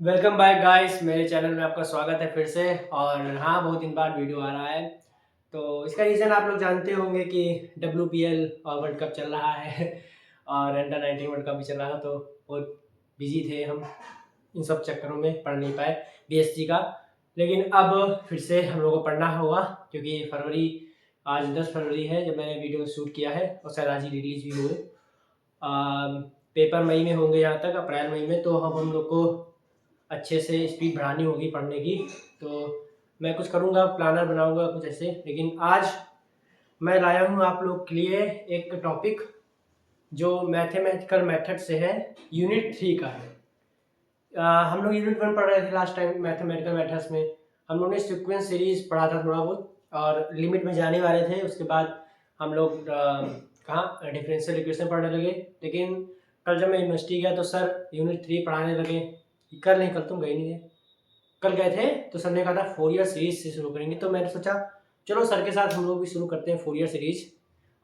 Welcome back guys, मेरे channel में आपका स्वागत है फिर से। और हाँ, बहुत दिन बाद वीडियो आ रहा है। तो इसका रीज़न आप लोग जानते होंगे कि WPL और वर्ल्ड कप चल रहा है और अंडर 19 वर्ल्ड कप भी चल रहा था, तो बहुत बिजी थे हम इन सब चक्करों में, पढ़ नहीं पाए BSc का। लेकिन अब फिर से हम लोगों को पढ़ना होगा क्योंकि फरवरी, आज 10 फरवरी है जब मैंने वीडियो शूट किया है और शायद आज ही रिलीज भी हुए। पेपर मई में होंगे, यहाँ तक अप्रैल मई में, तो हम लोग को अच्छे से स्पीड बढ़ानी होगी पढ़ने की। तो मैं कुछ करूँगा, प्लानर बनाऊँगा कुछ ऐसे। लेकिन आज मैं लाया हूँ आप लोग के लिए एक टॉपिक जो मैथमेटिकल मेथड से है, यूनिट 3 का है। हम लोग यूनिट 1 पढ़ रहे थे लास्ट टाइम मैथमेटिकल मेथड्स में। हम लोग ने सीक्वेंस सीरीज पढ़ा था थोड़ा बहुत और लिमिट में जाने वाले थे। उसके बाद हम लोग कहाँ डिफरेंशियल इक्वेशन पढ़ने लगे। लेकिन कल जब मैं यूनिवर्सिटी गया तो सर यूनिट 3 पढ़ाने लगे। कल नहीं, कल तुम गए नहीं थे, कल गए थे तो सर ने कहा था फोरियर सीरीज से शुरू करेंगे। तो मैंने सोचा चलो सर के साथ हम लोग भी शुरू करते हैं फोरियर सीरीज।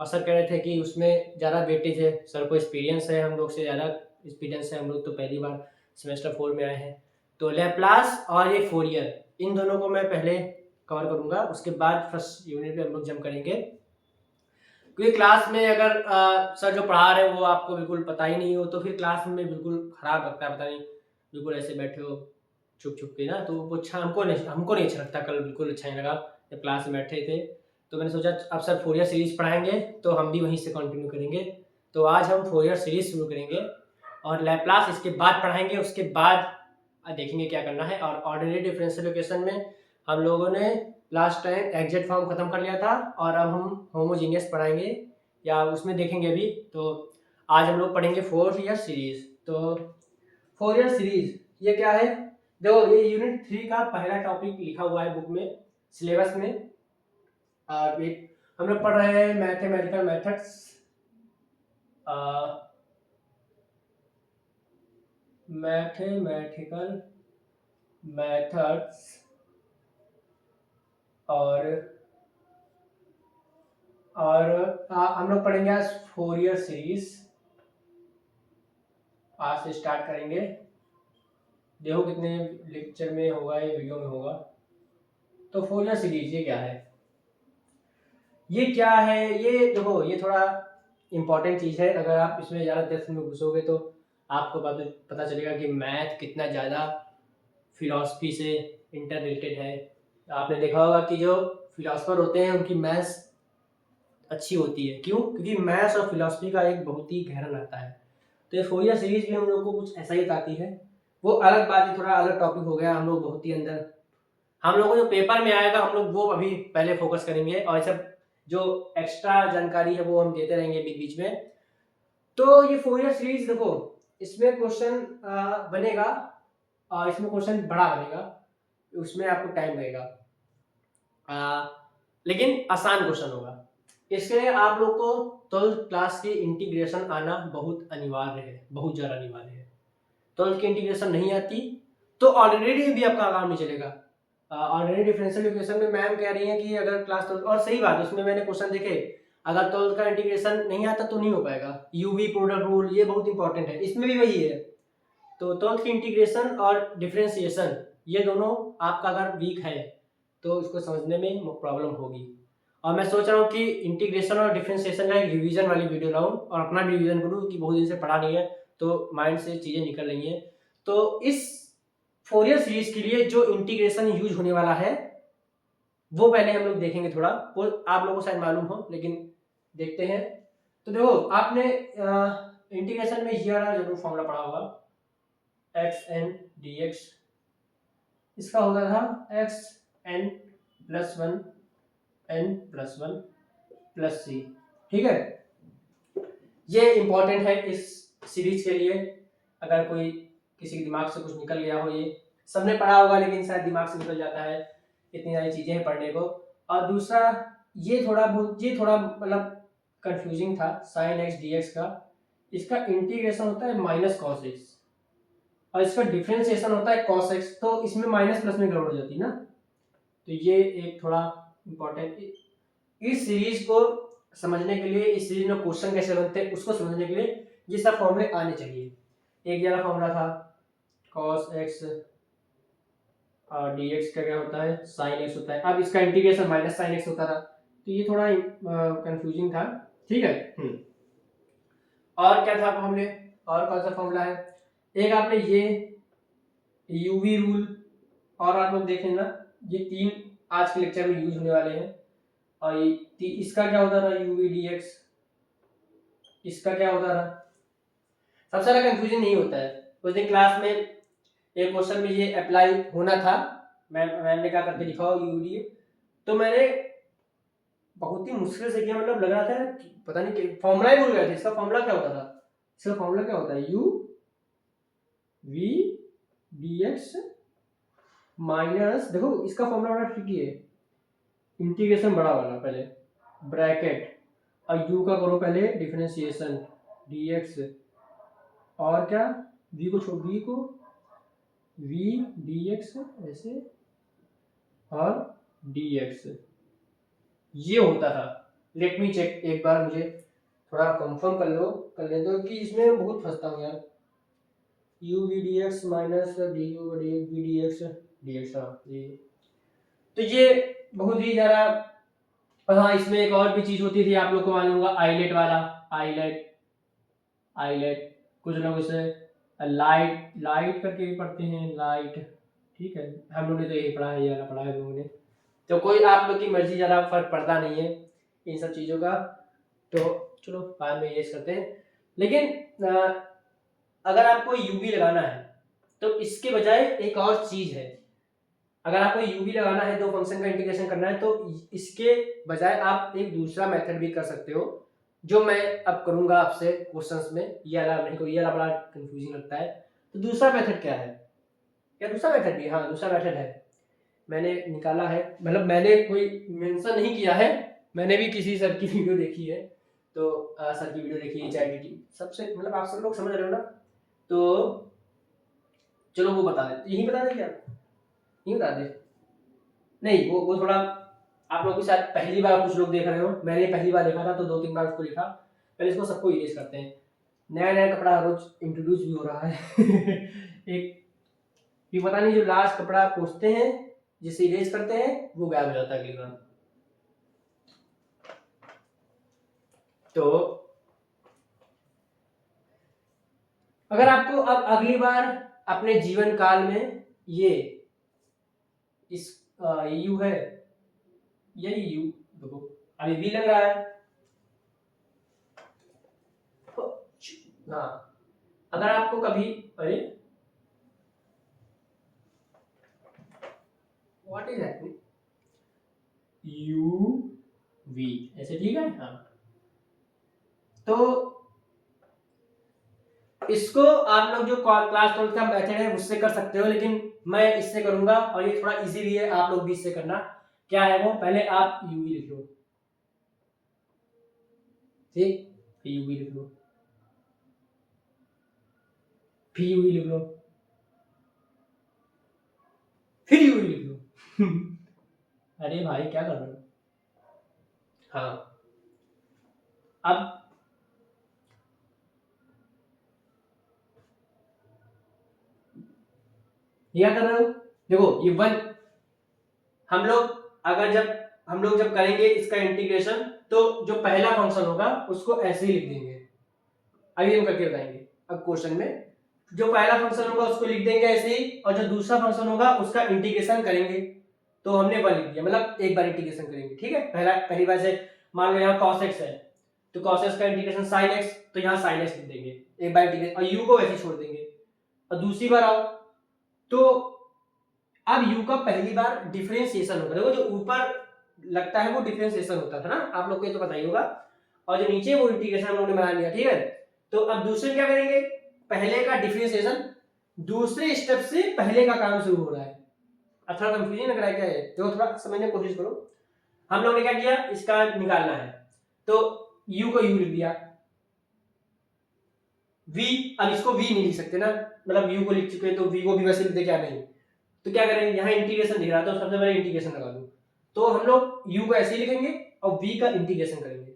और सर कह रहे थे कि उसमें ज़्यादा वेटेज है, सर को एक्सपीरियंस है, हम लोग से ज़्यादा एक्सपीरियंस है, हम लोग तो पहली बार सेमेस्टर 4 में आए हैं। तो लैप्लास और ये फोरियर, इन दोनों को मैं पहले कवर करूँगा, उसके बाद फर्स्ट यूनिट में हम लोग जंप करेंगे। क्योंकि क्लास में अगर सर जो पढ़ा रहे हैं वो आपको बिल्कुल पता ही नहीं हो तो फिर क्लास में बिल्कुल खराब लगता है, पता नहीं बिल्कुल ऐसे बैठे हो छुप छुप के ना, तो वो अच्छा हमको नहीं अच्छा लगता। कल बिल्कुल अच्छा नहीं लगा जब क्लास में बैठे थे। तो मैंने सोचा अब सर फोरियर सीरीज पढ़ाएंगे तो हम भी वहीं से कंटिन्यू करेंगे। तो आज हम फोरियर सीरीज शुरू करेंगे और लैप्लास इसके बाद पढ़ाएंगे। उसके बाद देखेंगे क्या करना है। और ऑर्डिनरी डिफरेंशियल इक्वेशन में हम लोगों ने लास्ट टाइम एग्जैक्ट फॉर्म खत्म कर लिया था और अब हम होमोजीनियस पढ़ाएंगे या उसमें देखेंगे अभी। तो आज हम लोग पढ़ेंगे फोरियर सीरीज। तो फोरियर सीरीज ये क्या है, देखो ये यूनिट 3 का पहला टॉपिक लिखा हुआ है बुक में, सिलेबस में। और हम लोग पढ़ रहे हैं मैथमेटिकल मेथड्स, मैथमेटिकल मेथड्स। और हम लोग पढ़ेंगे आज फोरियर सीरीज। आज से स्टार्ट करेंगे, देखो कितने लेक्चर में होगा, ये वीडियो में होगा। तो फोरियर सीरीज ये क्या है, ये क्या है, ये देखो ये थोड़ा इंपॉर्टेंट चीज़ है। अगर आप इसमें ज़्यादा डेप्थ में घुसोगे तो आपको पता चलेगा कि मैथ कितना ज़्यादा फिलॉसफी से इंटर रिलेटेड है। आपने देखा होगा कि जो फिलोसफर होते हैं उनकी मैथ्स अच्छी होती है, क्यों? क्योंकि मैथ्स और फिलॉसफी का एक बहुत ही गहरा नाता है। तो ये फोरियर सीरीज भी हम लोग को कुछ ऐसा ही बताती है। वो अलग बात है, थोड़ा अलग टॉपिक हो गया, हम लोग बहुत ही अंदर, हम लोगों को जो पेपर में आएगा हम लोग वो अभी पहले फोकस करेंगे और सब जो एक्स्ट्रा जानकारी है वो हम देते रहेंगे बीच बीच में। तो ये फोरियर सीरीज देखो, इसमें क्वेश्चन बनेगा और इसमें क्वेश्चन बड़ा बनेगा, उसमें आपको टाइम लगेगा, लेकिन आसान क्वेश्चन होगा। इसके लिए आप लोग को 12th क्लास की इंटीग्रेशन आना बहुत अनिवार्य है, बहुत ज़्यादा अनिवार्य है। 12th की इंटीग्रेशन नहीं आती तो ऑर्डिनरी भी आपका काम नहीं चलेगा। ऑर्डिनरी डिफरेंशियल इक्वेशन में मैम कह रही हैं कि अगर क्लास 12, और सही बात है, उसमें मैंने क्वेश्चन देखे, अगर 12th का इंटीग्रेशन नहीं आता तो नहीं हो पाएगा। यूवी प्रोडक्ट रूल ये बहुत इंपॉर्टेंट है, इसमें भी वही है। तो 12th की इंटीग्रेशन और डिफरेंशिएशन ये दोनों आपका अगर वीक है तो इसको समझने में प्रॉब्लम होगी। और मैं सोच रहा हूँ कि इंटीग्रेशन और डिफरेंशिएशन का एक रिवीजन वाली वीडियो लाऊं और अपना भी रिवीजन करूँ कि बहुत दिन से पढ़ा नहीं है तो माइंड से चीज़ें निकल रही हैं। तो इस फोरियर सीरीज के लिए जो इंटीग्रेशन यूज होने वाला है वो पहले हम लोग देखेंगे। थोड़ा वो आप लोगों को शायद मालूम हो लेकिन देखते हैं। तो देखो आपने इंटीग्रेशन में ये वाला जरूर फॉर्मूला पढ़ा होगा, एक्स एन डी एक्स। इसका होता था X N plus one N plus one plus C. ठीक है, ये इंपॉर्टेंट है इस सीरीज के लिए। अगर कोई किसी के दिमाग से कुछ निकल गया हो, ये सबने पढ़ा होगा लेकिन शायद दिमाग से निकल जाता है, इतनी सारी चीजें हैं पढ़ने को। और दूसरा ये थोड़ा मतलब कंफ्यूजिंग था, साइन एक्स डी एक्स का। इसका इंटीग्रेशन होता है माइनस कॉस एक्स और इसका डिफरेंशिएशन होता है कॉस एक्स। तो इसमें माइनस प्लस में गड़बड़ हो जाती है ना, तो ये एक थोड़ा इंपॉर्टेंट। इस सीरीज को समझने के लिए, इस सीरीज में क्वेश्चन कैसे बनते हैं उसको समझने के लिए ये सब फॉर्मूले आने चाहिए। एक जरा फॉर्मूला था cos x और dx का क्या होता है, sin x होता है। अब इसका इंटीग्रेशन माइनस sin x होता था, तो ये थोड़ा कंफ्यूजिंग था, ठीक है। और क्या था फॉर्मूले, और कौन सा फॉर्मूला है, एक आपने ये यूवी रूल, और आप लोग देखें ना, ये 3 आज के लेक्चर में यूज होने वाले हैं। और इसका क्या होता था, यूवी dx, इसका क्या होता था, सबसे ज्यादा कंफ्यूजन नहीं होता है। उस दिन क्लास में एक क्वेश्चन में ये अप्लाई होना था, मैम ने क्या करके लिखा हो यूवी, तो मैंने बहुत ही मुश्किल से किया, मतलब लग रहा था पता नहीं फॉर्मूला ही भूल गया था। इसका फॉर्मूला क्या होता था, इसका फॉर्मूला क्या होता है, U V D X minus, देखो इसका फॉर्मूला बड़ा ट्रिकी है, इंटीग्रेशन बड़ा वाला पहले ब्रैकेट, और यू का करो पहले डिफरेंशिएशन dx, और क्या v को छोड़, v को v dx ऐसे, और dx, ये होता था। लेट मी चेक, एक बार मुझे थोड़ा कंफर्म कर ले दो कि इसमें बहुत फंसता हूँ यार। u v dx minus du v dx dx, हाँ ये, तो ये बहुत ही ज़्यादा। हाँ, इसमें एक और भी चीज़ होती थी, आप लोग को मालूम होगा, आइलेट वाला, आइलेट कुछ लोग इसे लाइट करके भी पढ़ते हैं, लाइट, ठीक है। हम लोगों ने तो यही पढ़ा है, ये वाला पढ़ा है हम लोगों ने, तो कोई आप लोग की मर्जी, ज़्यादा फर्क पड़ता नहीं है इन सब चीज़ों का, तो चलो बाद में ये करते हैं। लेकिन अगर आपको यूवी लगाना है तो इसके बजाय एक और चीज़ है, अगर आपको यूवी लगाना है, दो फंक्शन का इंटीग्रेशन करना है, तो इसके बजाय आप एक दूसरा मेथड भी कर सकते हो, जो मैं अब करूंगा आपसे क्वेश्चंस में। ये वाला नहीं, कोई ये वाला बड़ा कंफ्यूजिंग लगता है, तो दूसरा मेथड क्या है, क्या दूसरा मेथड भी, हाँ दूसरा मेथड है, मैंने निकाला है, मतलब मैंने कोई मेंशन नहीं किया है, मैंने भी किसी सर की वीडियो देखी है, तो सर की वीडियो देखी है, चैट सबसे, मतलब आप सब लोग समझ रहे हो ना, तो चलो वो बता दे, यही बता दे क्या, यही बता दे, नहीं वो थोड़ा आप लोग के साथ पहली बार कुछ लोग देख रहे हो, मैंने पहली बार देखा था तो 2-3 बार उसको लिखा, पहले इसको सबको इरेज करते हैं, नया नया कपड़ा रोज इंट्रोड्यूस भी हो रहा है एक ये पता नहीं, जो लास्ट कपड़ा पोंछते हैं जिसे इरेज करते हैं वो गायब हो जाता है अगली बार। तो अगर आपको अब अगली बार अपने जीवन काल में ये इस यू है, यही यू, देखो अभी भी लग रहा है, हाँ अगर आपको कभी, अरे what is happening, U V ऐसे, ठीक है, हाँ, तो इसको आप लोग जो क्लास 12 का मेथड है उससे कर सकते हो, लेकिन मैं इससे करूंगा, और ये थोड़ा इजी भी है, आप लोग भी इससे करना। क्या है वो, पहले आप यूवी लिख लो, ठीक, यूवी लिख लो, फिर यूवी लिख लो, फिर यूवी लिख लो अरे भाई क्या कर रहे हो, हाँ अब क्या कर रहे हो, देखो ये वन, हम लोग जब करेंगे इसका इंटीग्रेशन, तो जो पहला फंक्शन होगा उसको ऐसे ही लिख देंगे, अभी हम करके बताएंगे। अब क्वेश्चन में जो पहला फंक्शन होगा उसको लिख देंगे ऐसे ही, और जो दूसरा फंक्शन होगा उसका इंटीग्रेशन करेंगे, तो हमने वन लिख दिया, मतलब एक बार इंटीग्रेशन करेंगे, ठीक है। पहली बार से मान लो यहाँ cos x है, तो cos x का इंटीग्रेशन sin x, तो यहाँ sin x लिख देंगे एक बार इंटीग्रेशन, और u को वैसे छोड़ देंगे, और दूसरी बार आओ तो अब u का पहली बार डिफरेंशिएशन होगा, देखो जो ऊपर लगता है वो डिफरेंशिएशन होता था ना, आप लोग को ये तो पता ही होगा, और जो नीचे वो इंटीग्रेशन हम लोगों ने बना लिया, ठीक है। तो अब दूसरे क्या करेंगे, पहले का डिफरेंशिएशन, दूसरे स्टेप से पहले का काम शुरू हो रहा है, अब थोड़ा कंफ्यूजन लग रहा है क्या है, तो थोड़ा समझने की कोशिश करो। हम लोग ने क्या किया, इसका निकालना है, तो u को u लिख दिया, v, अब इसको v नहीं लिख सकते ना, मतलब u को लिख चुके तो v को भी वैसे लिख दे, क्या नहीं, तो क्या करेंगे, यहाँ इंटीग्रेशन दिख रहा था, तो सबसे पहले इंटीग्रेशन लगा दो, तो हम लोग u को ऐसे ही लिखेंगे और v का इंटीग्रेशन करेंगे,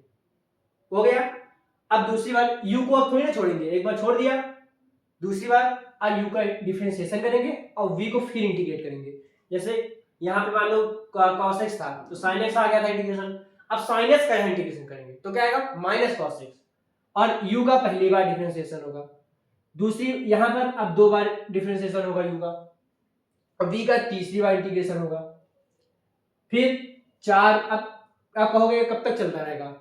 हो गया। अब दूसरी बार u को अब थोड़ी ना छोड़ेंगे, एक बार छोड़ दिया, दूसरी बार अब यू का डिफरेंशिएशन करेंगे और वी को फिर इंटीग्रेट करेंगे। जैसे यहाँ पे मान लो cos x था तो sin x आ गया था इंटीग्रेशन, अब sin x का इंटीग्रेशन करेंगे तो क्या आएगा माइनस cos x, और u का पहली बार डिफरेंशिएशन होगा, दूसरी यहाँ पर अब 2 बार डिफरेंशिएशन होगा u का, और v का तीसरी बार इंटीग्रेशन होगा, फिर 4। अब आप कहोगे कब तक चलता रहेगा,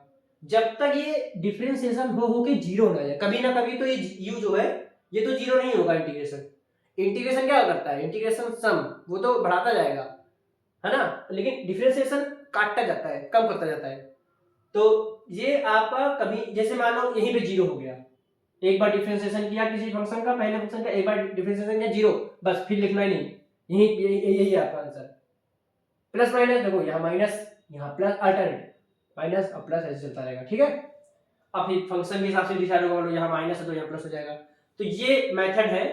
जब तक ये डिफरेंशिएशन हो के जीरो ना जाए। कभी ना कभी तो ये u जो है ये तो जीरो नहीं होगा। इंटीग्रेशन क्या करता है, इंटीग्रेशन सम वो तो बढ़ाता जाएगा है ना, लेकिन डिफरेंशिएशन काटता जाता है, कम करता जाता है। तो ये आपका कभी जैसे मान लो यहीं पे जीरो हो गया, एक बार डिफरेंशिएशन किया किसी फंक्शन का, पहले फंक्शन का एक बार डिफरेंशिएशन किया जीरो, बस फिर लिखना ही नहीं, यही है आपका आंसर। प्लस माइनस देखो, यहाँ माइनस यहाँ प्लस, अल्टरनेट माइनस और प्लस ऐसे चलता रहेगा, ठीक है। अब फिर फंक्शन के हिसाब से डिसाइड होगा, यहाँ माइनस है तो यहाँ प्लस हो जाएगा। तो ये मेथड है,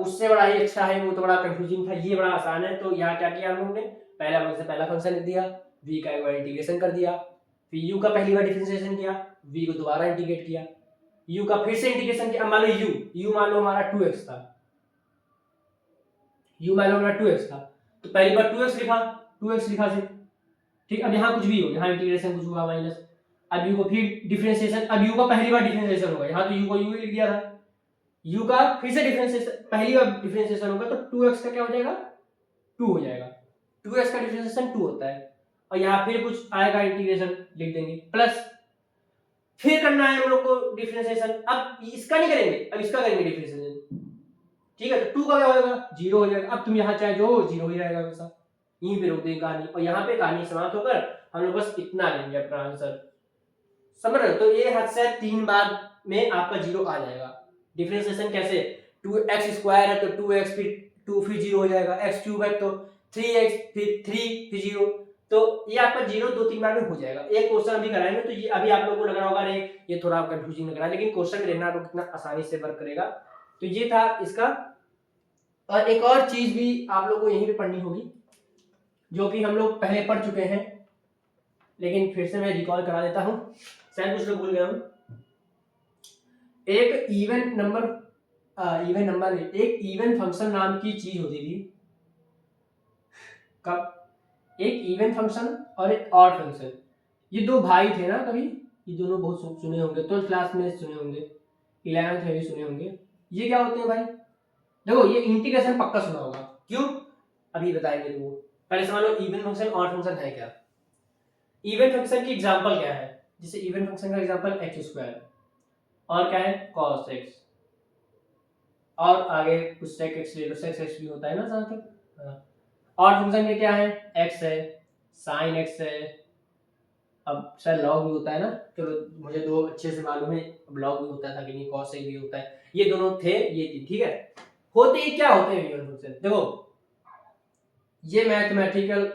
उससे बड़ा ही अच्छा है, वो तो बड़ा कंफ्यूजिंग था, ये बड़ा आसान है। तो यहाँ क्या किया हम लोगों ने, पहला फंक्शन लिख दिया, v का एक बार इंटीग्रेशन कर दिया, फिर u का पहली बार डिफरेंशिएशन किया, v को दोबारा इंटीग्रेट किया, u का फिर से इंटीग्रेशन किया। मान लो u मान लो हमारा 2x था, u मान लो हमारा 2x था, तो पहली बार 2x लिखा से, ठीक। अब यहाँ कुछ भी हो, यहाँ इंटीग्रेशन कुछ हुआ माइनस, अब u को फिर डिफरेंशिएशन, अब u का पहली बार डिफरेंशिएशन होगा, यहाँ तो u को u लिख दिया था, u का फिर से डिफरेंशिएशन, पहली बार डिफरेंशिएशन होगा तो 2x का क्या हो जाएगा 2 हो जाएगा, 2x का डिफरेंशिएशन 2 होता है, और यहाँ फिर कुछ आएगा इंटीग्रेशन लिख देंगे, प्लस फिर करना है हम लोग को डिफरेंशिएशन। अब इसका नहीं करेंगे, अब इसका करेंगे डिफरेंशिएशन, ठीक है। तो 2 का क्या होगा 0 हो जाएगा। अब तुम यहाँ चाहे जो 0 ही रहेगा हमेशा, यहीं पे रोक देंगे कहानी, और यहाँ पे कहानी समाप्त होकर हम लोग बस इतना लेंगे अपना आंसर, समझ रहे हो। तो ये हद से 3 बार में आपका 0 आ जाएगा। डिफरेंशिएशन कैसे, 2x स्क्वायर है तो 2x फिर 2 फिर 0 हो जाएगा, x क्यूब है तो 3x फिर 3 फिर 0, तो ये आपका 0 2-3 बार में हो जाएगा। एक क्वेश्चन अभी कराएंगे, तो ये अभी आप लोगों को लग रहा होगा अरे ये थोड़ा कंफ्यूजिंग लग रहा है, लेकिन क्वेश्चन में देखना आप लोग कितना आसानी से वर्क करेगा। तो ये था इसका। और एक और चीज भी आप लोग को यहीं पे पढ़नी होगी, जो कि हम लोग पहले पढ़ चुके हैं, लेकिन फिर से मैं रिकॉल करा देता हूँ, शायद कुछ लोग भूल गया हूँ। एक इवन नंबर नहीं, एक इवन फंक्शन नाम की चीज होती थी। कब, एक इवन फंक्शन और एक ऑड फंक्शन, ये दो भाई थे ना, कभी ये दोनों बहुत सुने होंगे, 12th क्लास में सुने होंगे, 11th में भी सुने होंगे। ये क्या होते हैं भाई, देखो ये इंटीग्रेशन पक्का सुना होगा, क्यों अभी बताएंगे तुमको। पहले समझ लो इवन फंक्शन ऑड फंक्शन है क्या। इवन फंक्शन की एग्जांपल क्या है, जैसे इवन फंक्शन का एग्जांपल x2 और क्या है cos x, और आगे कुछ sec x ले लो, sec x भी होता है ना साथ में। ऑड फंक्शन में क्या है, x है, sin x है, अब शायद log भी होता है ना, चलो मुझे दो अच्छे से मालूम है, अब log भी होता था कि नहीं, cos x भी होता है, ये दोनों थे, ये थी, ठीक है। होते ही क्या होते हैं इवन फंक्शन, देखो ये मैथमेटिकल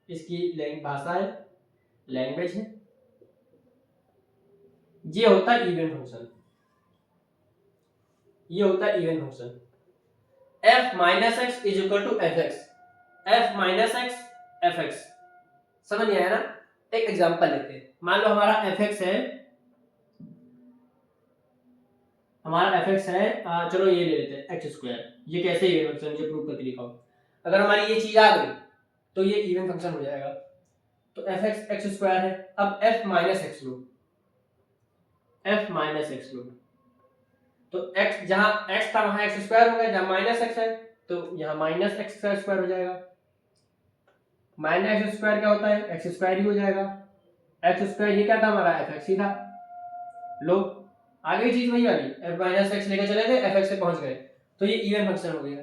इसकी भाषा है, लैंग्वेज है, ये होता है इवन फंक्शन, ये होता है even function. f minus X is equal to F X, f minus X F X, समझ नहीं आया ना। एक एग्जांपल लेते हैं, मान लो हमारा fx है, चलो ये ले लेते हैं x2, ये कैसे इवन फंक्शन, मुझे प्रूव करके दिखाओ। अगर हमारी ये चीज आ गई तो ये इवन फंक्शन हो जाएगा। तो fx x2 है, अब f माइनस एक्स लो, f माइनस एक्स लो, तो x जहां x था वहां x स्क्वायर हो गया, जहां माइनस x है तो यहाँ माइनस एक्स स्क्वायर हो जाएगा। माइनस एक्स स्क्वायर क्या होता है, एक्स स्क्वायर ही हो जाएगा। एक्स स्क्वायर ये क्या था हमारा, एफ एक्स ही था। लो आगे चीज वही वाली, एफ माइनस एक्स लेकर चले गए, एफ एक्स से पहुंच गए, तो ये इवन फंक्शन हो गया।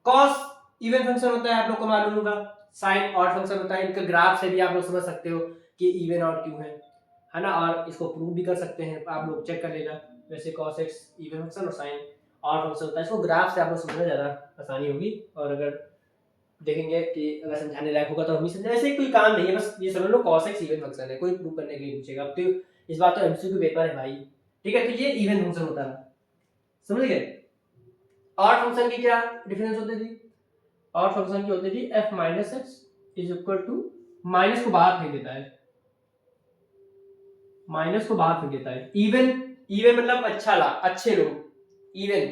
कॉस इवन फंक्शन होता है, आप लोग को मालूम होगा। साइन ऑड फंक्शन होता है, इनका ग्राफ से भी आप लोग समझ सकते हो कि इवन ऑड क्यों है ना, और इसको प्रूव भी कर सकते हैं, आप लोग चेक कर लेना। वैसे cos x इवन फंक्शन और sin ऑड फंक्शन होता है, इसको ग्राफ से आप लोग समझना ज़्यादा आसानी होगी, और अगर देखेंगे कि अगर समझाने लायक होगा तो हम ही समझे। ऐसे कोई काम नहीं है, बस ये समझ लो cos x इवन फंक्शन है, कोई प्रूव करने के लिए पूछेगा। अब तो इस बात तो एमसीक्यू पेपर है भाई, ठीक है। तो ये इवन फंक्शन होता है, समझ गए। ऑड फंक्शन की क्या डिफरेंस होती थी, ऑड फंक्शन की होती थी f minus X is equal to, minus को बाहर फेंक देता है, माइनस को बाहर फेंक देता है। इवन मतलब अच्छे लोग, इवन,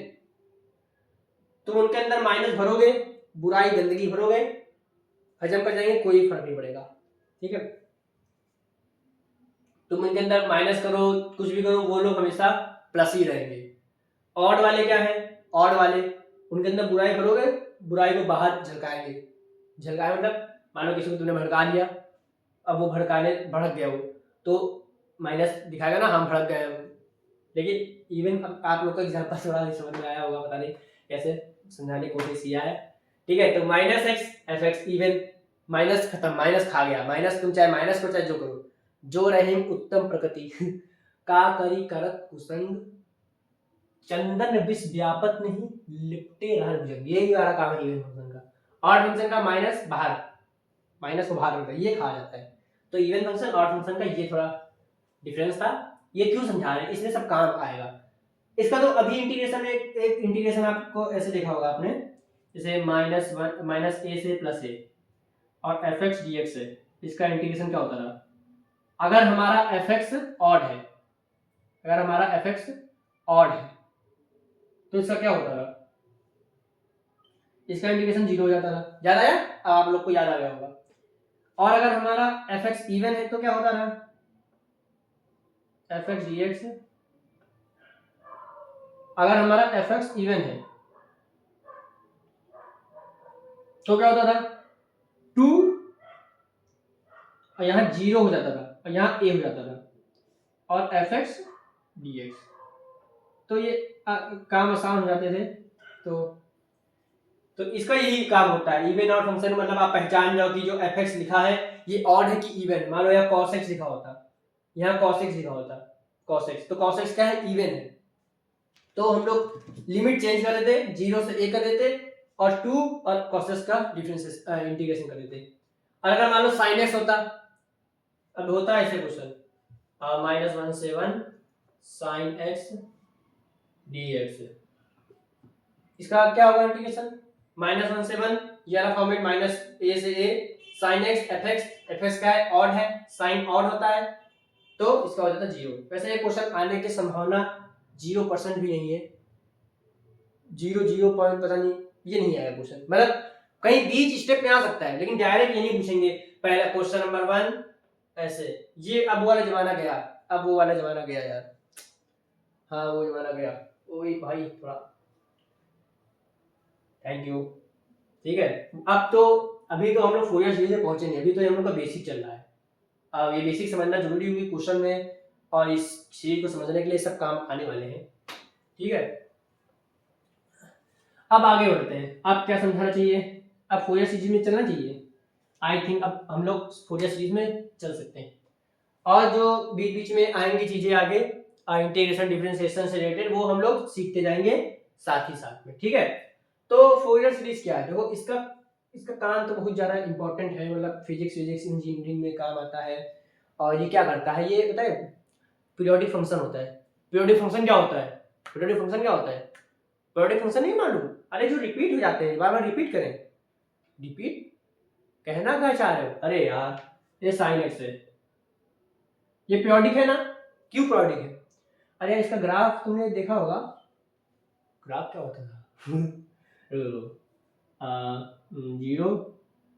तुम उनके अंदर माइनस भरोगे, बुराई गंदगी भरोगे, हजम कर जाएंगे, कोई फर्क नहीं पड़ेगा। ठीक है, तुम इनके अंदर माइनस करो, कुछ भी करो, वो लोग हमेशा प्लस ही रहेंगे। ऑड वाले क्या है, ऑड वाले उनके अंदर बुराई भरोगे, बुराई को बाहर झलकाएंगे। झलकाए मतलब मान लो किसी को तुमने भड़का दिया, अब वो भड़क गया, वो तो माइनस दिखाएगा ना, हम भड़क गए। लेकिन इवन आप लोग का एग्जाम्पल थोड़ा समझ में आया होगा, पता नहीं कैसे समझाने की कोशिश किया है। ठीक है, तो minus X F x even, minus खत्म, माइनस खा गया, माइनस तुम चाहे माइनस को चाहे जो करो। जो रहीम उत्तम प्रकृति का करी करत कुसंग, चंदन विष व्यापत नहीं लिपटे रहन भुजंग, यही वाला काम है इवन फंक्शन का। और फंक्शन का माइनस बाहर, माइनस को बाहर रखता है, ये कहा जाता है। तो इवन फंक्शन और फंक्शन का ये थोड़ा डिफरेंस था, ये क्यों समझा रहे हैं, इसमें सब काम आएगा। इसका तो अभी इंटीग्रेशन में एक इंटीग्रेशन आपको ऐसे देखा होगा आपने, जैसे माइनस ए से प्लस ए और एफ एक्स डी एक्स है, इसका इंटीग्रेशन क्या होता रहा। अगर हमारा एफ एक्स ऑड है, अगर हमारा एफ एक्स ऑड है तो इसका क्या होता रहा, इसका इंटीग्रेशन 0 हो जाता रहा। याद आया, अब आप लोग को याद आ गया होगा। और अगर हमारा एफ एक्स इवन है तो क्या होता रहा, एफ एक्स डी एक्स, अगर हमारा एफ एक्स इवन है तो क्या होता था, 2 और यहाँ 0 हो जाता था और यहाँ a हो जाता था, और एफ एक्स डी एक्स, तो ये काम आसान हो जाते थे। तो इसका यही काम होता है, इवन और फंक्शन, मतलब आप पहचान जाओ कि जो एफ एक्स लिखा है ये ऑड है कि इवन। मान लो यहाँ cos x लिखा होता, यहाँ cos x लिखा होता, cos x, तो cos x क्या है, इवन है। तो हम लोग लिमिट चेंज कर देते, 0 से a कर देते, और 2 और cos x का डिफरेंस इंटीग्रेशन कर देते। और अगर मान लो sin x होता, अब होता है ऐसे क्वेश्चन, -1 से 1 sin x dx, इसका क्या होगा इंटीग्रेशन, -1 से 1, ये वाला फॉर्मेट माइनस a से a, sin x f x का है, ऑड है, sin ऑड होता है, तो इसका हो जाता है 0। वैसे ये क्वेश्चन आने की संभावना 0% भी नहीं है, 0 पॉइंट पता नहीं, ये नहीं आएगा क्वेश्चन, मतलब कहीं बीच स्टेप में आ सकता है, लेकिन डायरेक्ट ये नहीं पूछेंगे पहला क्वेश्चन नंबर 1 ऐसे। ये अब वाला जमाना गया, अब वो वाला जमाना गया यार, हाँ वो जमाना गया, ओए भाई थोड़ा थैंक यू। ठीक है, अब तो अभी तो हम लोग फोरियर सीरीज में पहुंचे नहीं, अभी तो हम लोग का बेसिक चल रहा है। अब ये बेसिक समझना जरूरी हुई क्वेश्चन में, और इस सीरीज को समझने के लिए सब काम आने वाले हैं। ठीक है, अब आगे बढ़ते हैं, अब क्या समझाना चाहिए, अब फोरियर सीरीज में चलना चाहिए। आई थिंक अब हम लोग फोरियर सीरीज में चल सकते हैं, और जो बीच बीच में आएंगी चीजें आगे इंटीग्रेशन डिफरेंशिएशन से रिलेटेड, वो हम लोग सीखते जाएंगे साथ ही साथ में। ठीक है, तो फोरियर सीरीज क्या है, देखो इसका काम तो बहुत ज़्यादा इंपॉर्टेंट है, मतलब फिजिक्स इंजीनियरिंग में काम आता है। और ये क्या करता है, ये पता है, पीरियोडिक फंक्शन होता है। पीरियोडिक फंक्शन क्या होता है, पीरियोडिक फंक्शन क्या होता है, पीरियोडिक फंक्शन नहीं मालूम, अरे जो रिपीट हो जाते हैं, बार बार रिपीट करें, रिपीट कहना क्या चाह रहे हो, अरे यार ये साइन एक्स है, ये पीरियोडिक है ना, क्यों पीरियोडिक है, अरे इसका ग्राफ तुमने देखा होगा, ग्राफ क्या होता था 0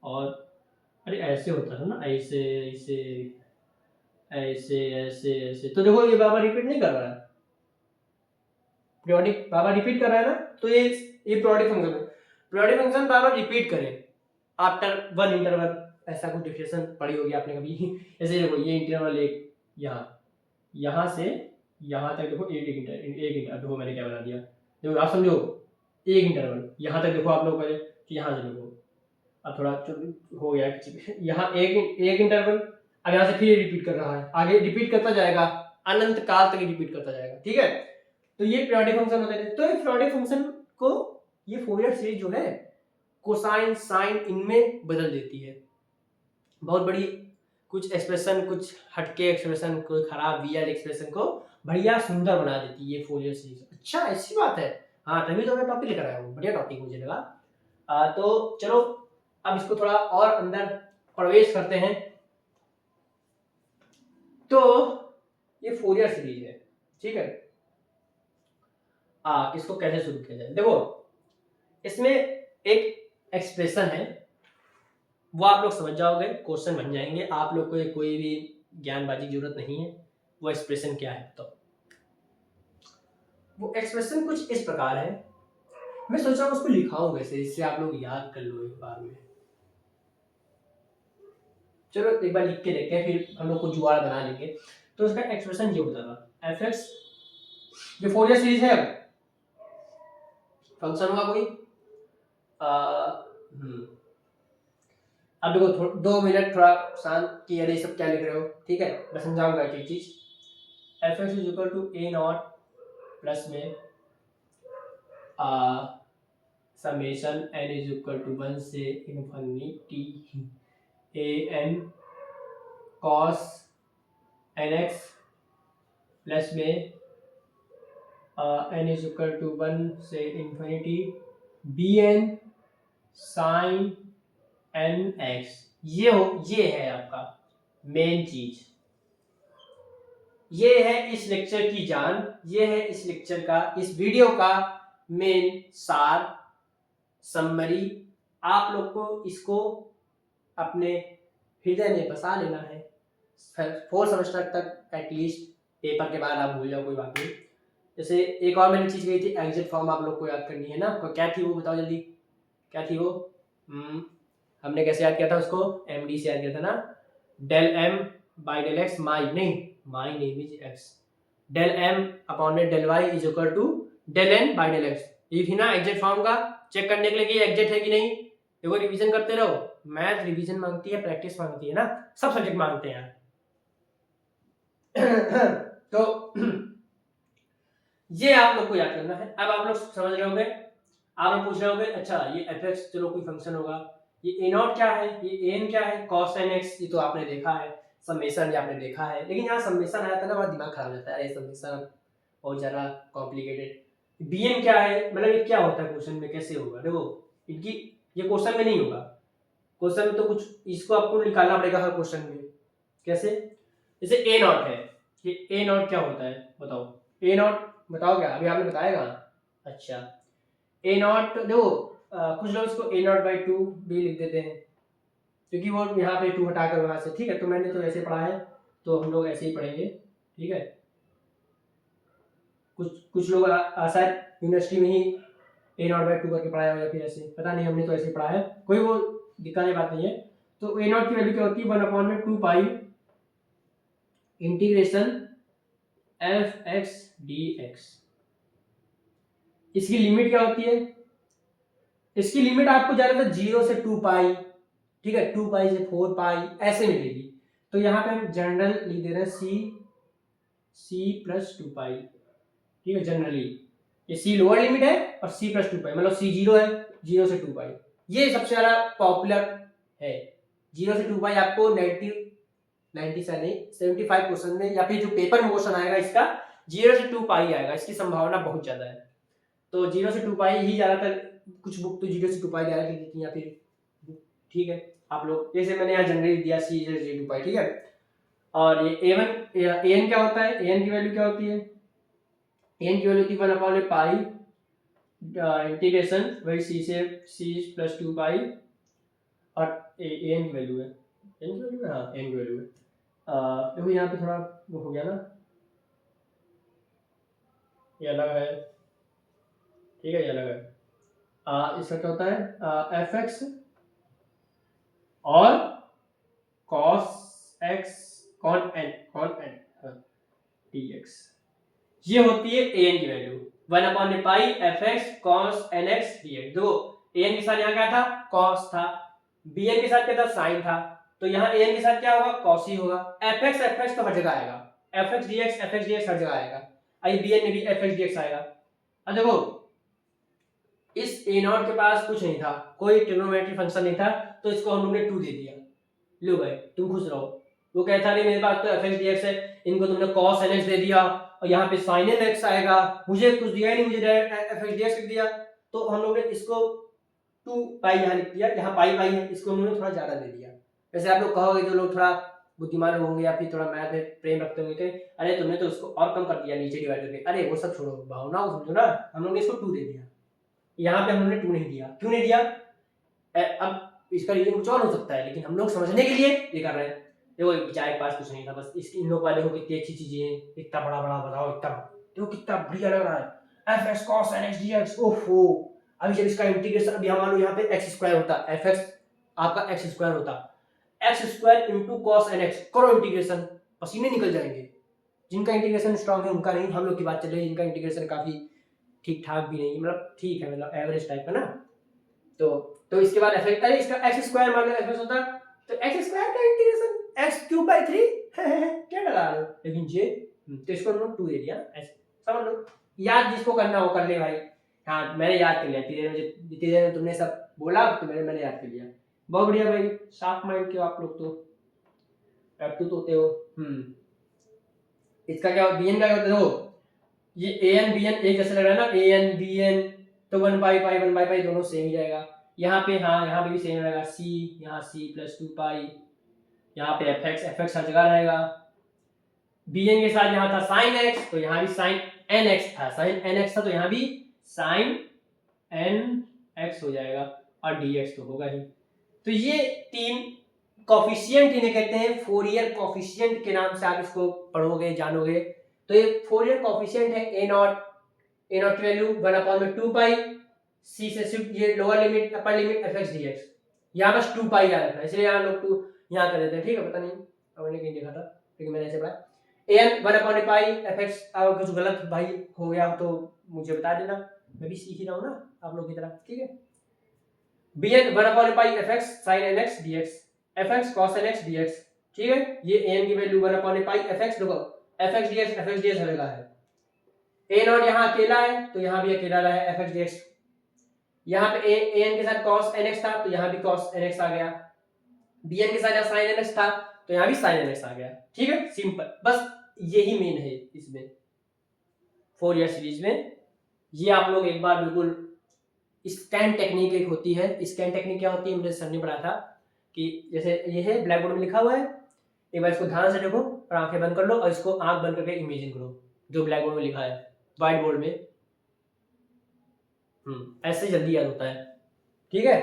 और अरे ऐसे होता था ना, ऐसे ऐसे ऐसे ऐसे ऐसे, तो देखो ये बाबा रिपीट नहीं कर रहा है, पीरियोडिक बाबा रिपीट कर रहा है ना, तो ये पीरियोडिक फंक्शन है। पीरियोडिक फंक्शन बाबा रिपीट करे आफ्टर 1 इंटरवल, ऐसा कुछ डिफिनेशन पढ़ी होगी आपने कभी ऐसे देखो ये इंटरवल एक यहाँ से यहाँ तक देखो, एक इंटरवल देखो, मैंने क्या बना दिया, देखो आप समझो, एक इंटरवल यहाँ तक देखो आप लोग पहले, तो यहाँ से देखो, अब थोड़ा हो गया यहाँ एक इंटरवल, अब यहाँ से फिर रिपीट कर रहा है, आगे रिपीट करता जाएगा, अनंत काल तक रिपीट करता जाएगा। ठीक है, तो ये पीरियोडिक फंक्शन होते हैं। तो ये पीरियोडिक फंक्शन को ये फोरियर सीरीज जो है कोसाइन साइन इनमें बदल देती है, बहुत बड़ी कुछ एक्सप्रेशन, कुछ हटके एक्सप्रेशन, कोई खराब वीएल एक्सप्रेशन को बढ़िया सुंदर बना देती है ये फोरियर सीरीज। अच्छा ऐसी बात है, हाँ तभी तो मैं टॉपिक लेकर आया हूँ, बढ़िया टॉपिक मुझे लगा। तो चलो अब इसको थोड़ा और अंदर प्रवेश करते हैं। तो ये फोरियर सीरीज है, ठीक है, इसको कैसे शुरू किया जाए। देखो इसमें एक एक्सप्रेशन है, वो आप लोग समझ जाओगे, क्वेश्चन बन जाएंगे, आप लोग को कोई भी ज्ञानबाजी की जरूरत नहीं है। वो एक्सप्रेशन क्या है, तो वो एक्सप्रेशन कुछ इस प्रकार है, मैं सोच रहा हूँ उसको लिखाऊं वैसे, इससे आप लोग याद कर लो एक बार में। चलो एक बार लिख के देखते हैं, फिर हम लोग को जुगाड़ बना लेंगे। तो उसका एक्सप्रेशन ये होता था, एफ एक्स जो फोरियर सीरीज है, फंक्शन होगा कोई अब देखो 2 मिनट थोड़ा शांत कि अरे सब क्या लिख रहे हो, ठीक है, मैं समझाऊंगा एक चीज। F x is equal to A not plus में summation N is equal to 1 से infinity A N cos N X plus में एन इज इक्वल टू 1 से infinity B N sine N X. ये है आपका मेन चीज, ये है इस लेक्चर की जान, ये है इस लेक्चर का, इस वीडियो का मेन सार, समरी। आप लोग को इसको अपने हृदय में बसा लेना है, 4 सेमेस्टर तक एटलीस्ट, पेपर के बाद आप भूल जाओ कोई बात नहीं। जैसे एक और मैंने चीज गई थी, एग्जिट फॉर्म आप लोग को याद करनी है ना, क्या थी वो बताओ जल्दी, क्या थी वो? हमने कैसे याद किया था उसको, एमडी से याद किया था ना, del M by del X, my name is X, del M upon में del Y is equal to del N by del X. ये थी ना एग्जिट फॉर्म का, चेक करने के लिए कि एग्जिट है कि नहीं। देखो रिवीजन करते रहो, मैथ रिवीजन मांगती है, प्रैक्टिस मांगती है ना, सब सब्जेक्ट मांगते हैं तो ये आप लोग को याद करना है। अब आप लोग समझ रहे होंगे, आप लोग पूछ रहे होंगे अच्छा ये एफ एक्स चलो कोई फंक्शन होगा, ये ए नॉट क्या है, ये एन क्या है, कॉस एन एक्स ये तो आपने देखा है, समेशन ये आपने देखा है, लेकिन यहाँ समेशन आया था ना, बड़ा दिमाग खराब हो जाता है, अरे समेशन बहुत ज़्यादा कॉम्प्लिकेटेड। बी एन क्या है, मतलब ये क्या होता है क्वेश्चन में, कैसे होगा, देखो इनकी ये क्वेश्चन में नहीं होगा, क्वेश्चन में तो कुछ इसको आपको निकालना पड़ेगा हर क्वेश्चन में। कैसे, जैसे ए नॉट है, ये ए नॉट क्या होता है बताओ, ए नॉट बताओ क्या, अभी आपने बताएगा। अच्छा ए नॉट देखो कुछ लोग इसको ए नॉट बाई 2 भी लिख देते हैं, क्योंकि वो यहाँ पे 2 हटाकर वहां से, ठीक है, तो मैंने तो ऐसे पढ़ा है, तो हम लोग ऐसे ही पढ़ेंगे, ठीक है। कुछ लोग शायद यूनिवर्सिटी में ही ए नॉट बाई 2 करके पढ़ाया हो, या फिर ऐसे, पता नहीं, हमने तो ऐसे ही पढ़ा है, कोई वो दिक्कत की बात नहीं है। तो ए नॉट की वैल्यू क्या होती है, 1 अपॉन में 2 पाई integration f x D x. इसकी लिमिट क्या होती है, इसकी लिमिट आपको ज्यादातर 0 से 2 पाई, ठीक है, 2 पाई से 4 पाई ऐसे मिलेगी। तो यहाँ पे हम जनरल लिख दे रहे हैं सी प्लस 2 पाई, ठीक है, जनरली ये सी लोअर लिमिट है और सी प्लस 2 पाई, मतलब सी 0 है, 0 से 2 पाई, ये सबसे ज्यादा पॉपुलर है। 0 से 2 पाई आपको 90 से नहीं 75% में, या फिर जो पेपर में क्वेश्चन आएगा इसका 0 से 2 पाई आएगा, इसकी संभावना बहुत ज्यादा है। तो 0 से 2 पाई ही ज्यादातर, कुछ बुक तो 0 से 2 पाई डायरेक्ट लिख देती हैं, या फिर ठीक है आप लोग, जैसे मैंने यहाँ जनरली दिया सी 0 से 2 पाई, ठीक है। और ये एन क्या होता है, एन की वैल्यू क्या होती है, एन की वैल्यू होती है 1 अपॉन पाई इंटीग्रेशन वही सी से सी प्लस 2 पाई, और एन की वैल्यू है, एन की वैल्यू है, हाँ एन की वैल्यू है। देखो यहाँ पे थोड़ा वो हो गया ना, ये अलग है, ठीक है, ये अलग है। इसका क्या होता है, एफ एक्स और cos X cos N D X, ये होती है ए एन की value, 1 upon pi F X cos N x D X. देखो ए एन के साथ यहाँ क्या था, कॉस था, बी एन के साथ क्या था, साइन था, तो यहाँ ए एन के साथ क्या होगा, कॉस ही होगा। एफ एक्स तो हर जगह आएगा, एफ एक्स डी एक्स हर जगह आएगा, आई बी एन में भी एफ एक्स डी एक्स आएगा। अब देखो इस ए नॉट के पास कुछ नहीं था, कोई ट्रिग्नोमेट्री फंक्शन नहीं था, तो इसको हम लोग ने 2 दे दिया, लो भाई तुम खुश रहो। वो कहता नहीं मेरे पास तो एफ एक्स डी एक्स है, इनको तुमने कॉस एन एक्स दे दिया, और यहाँ पे साइन एन एक्स आएगा, मुझे कुछ दिया ही नहीं, मुझे एफ एक्स डी एक्स लिख दिया। तो हम लोग ने इसको 2 पाई यहाँ लिख दिया, यहाँ पाई पाई है, इसको उन्होंने थोड़ा ज्यादा दे दिया। जैसे आप लोग कहोगे जो लोग थोड़ा बुद्धिमान लोग होंगे या फिर थोड़ा मैथ में प्रेम रखते होंगे कि अरे तुमने तो उसको और कम कर दिया नीचे डिवाइड करके, अरे वो सब छोड़ो, भावनाओं समझो ना, हम लोग ने इसको 2 दे दिया, यहाँ पे हम लोग ने 2 नहीं दिया, क्यों नहीं दिया? अब इसका रीजन कुछ और हो सकता है, लेकिन हम लोग समझने के लिए ये कर रहे हैं। देखो बेचारे के पास कुछ नहीं था, बस इसकी इन लोग वाले को कितनी अच्छी चीजें हैं, इतना बड़ा बड़ा बताओ, इतना देखो कितना बढ़िया लग रहा है, F X cos N x D X, ओहो। अभी जब इसका इंटीग्रेशन, अभी मान लो यहाँ पे एक्स स्क्वायर होता, एफ एक्स आपका एक्स स्क्वायर होता, X square into cos N X, करो इंटीग्रेशन, पसीने निकल जाएंगे। जिनका इंटीग्रेशन स्ट्रांग है उनका नहीं, हम लोग की बात चल रही है जिनका इंटीग्रेशन काफी ठीक ठाक भी नहीं, मतलब ठीक है, मतलब एवरेज टाइप का ना। तो इसके बाद एफ एक्स, अरे इसका एक्स स्क्वायर मान लो एफ एक्स होता, तो एक्स स्क्वायर का इंटीग्रेशन एक्स क्यूब बाई 3 क्या डरा रहे हो, लेकिन ये तो इसको हम लोग 2 दे दिया, ऐसे समझ लो। याद जिसको करना हो कर ले भाई। हाँ मैंने याद कर लिया, जितनी देर में तुमने सब बोला तो मैंने याद कर लिया। बहुत बढ़िया भाई, शार्प माइंड के हो आप लोग, तो एक्टिव तो होते हो। इसका क्या bn का क्या होता है, देखो ये an bn एक जैसे लग रहा है ना, an bn, तो 1 पाई पाई 1 पाई पाई दोनों सेम ही जाएगा। यहाँ पे हाँ यहाँ पे भी सेम रहेगा, c यहाँ c प्लस 2 पाई, यहाँ पे fx हर जगह रहेगा। bn के साथ यहाँ था sin x, तो यहाँ भी sin nx था, sin nx था तो यहाँ भी sin nx हो जाएगा, और dx तो होगा ही। तो ये 3 कॉफिशिएंट इन्हें कहते हैं, फोरियर कॉफिशिएंट के नाम से आप इसको पढ़ोगे जानोगे। तो ये फोरियर कॉफिशिएंट है ए नॉट की वैल्यू 1/2 पाई, सी से शिफ्ट ये lower limit upper limit F x D x, यहाँ बस 2 पाई याद रखना, इसलिए यहाँ लोग 2 यहाँ कर देते हैं, ठीक है, पता नहीं मैंने कहीं देखा था लेकिन मैंने ऐसे पढ़ा। एन 1/2 पाई एफ एक्स, अगर कुछ गलत भाई हो गया तो मुझे बता देना, मैं भी सीख ही रहा हूँ ना आप लोग की तरह, ठीक है। bn 1/2 pi F X sine N x D X, F X cos N x D X, ठीक है। ये an की वैल्यू 1/2 पाई एफ एक्स, देखो एफ एक्स डी एक्स हमेगा है, a नॉट यहाँ अकेला है तो यहाँ भी अकेला रहा है एफ एक्स डी एक्स, यहाँ पे an के साथ cos nx था तो यहाँ भी cos nx आ गया, bn के साथ sin nx था तो यहाँ भी sin nx आ गया, ठीक है, सिंपल, बस यही मेन है इसमें फोरियर सीरीज में। ये आप लोग एक बार बिल्कुल, स्कैन टेक्निक एक होती है, स्कैन टेक्निक क्या होती है मुझे सर ने पढ़ा था कि जैसे ये है ब्लैक बोर्ड में लिखा हुआ है, एक बार इसको ध्यान से देखो और आंखें बंद कर लो और इसको आंख बंद करके इमेजिन करो जो ब्लैक बोर्ड में लिखा है व्हाइट बोर्ड में, ऐसे जल्दी याद होता है, ठीक है।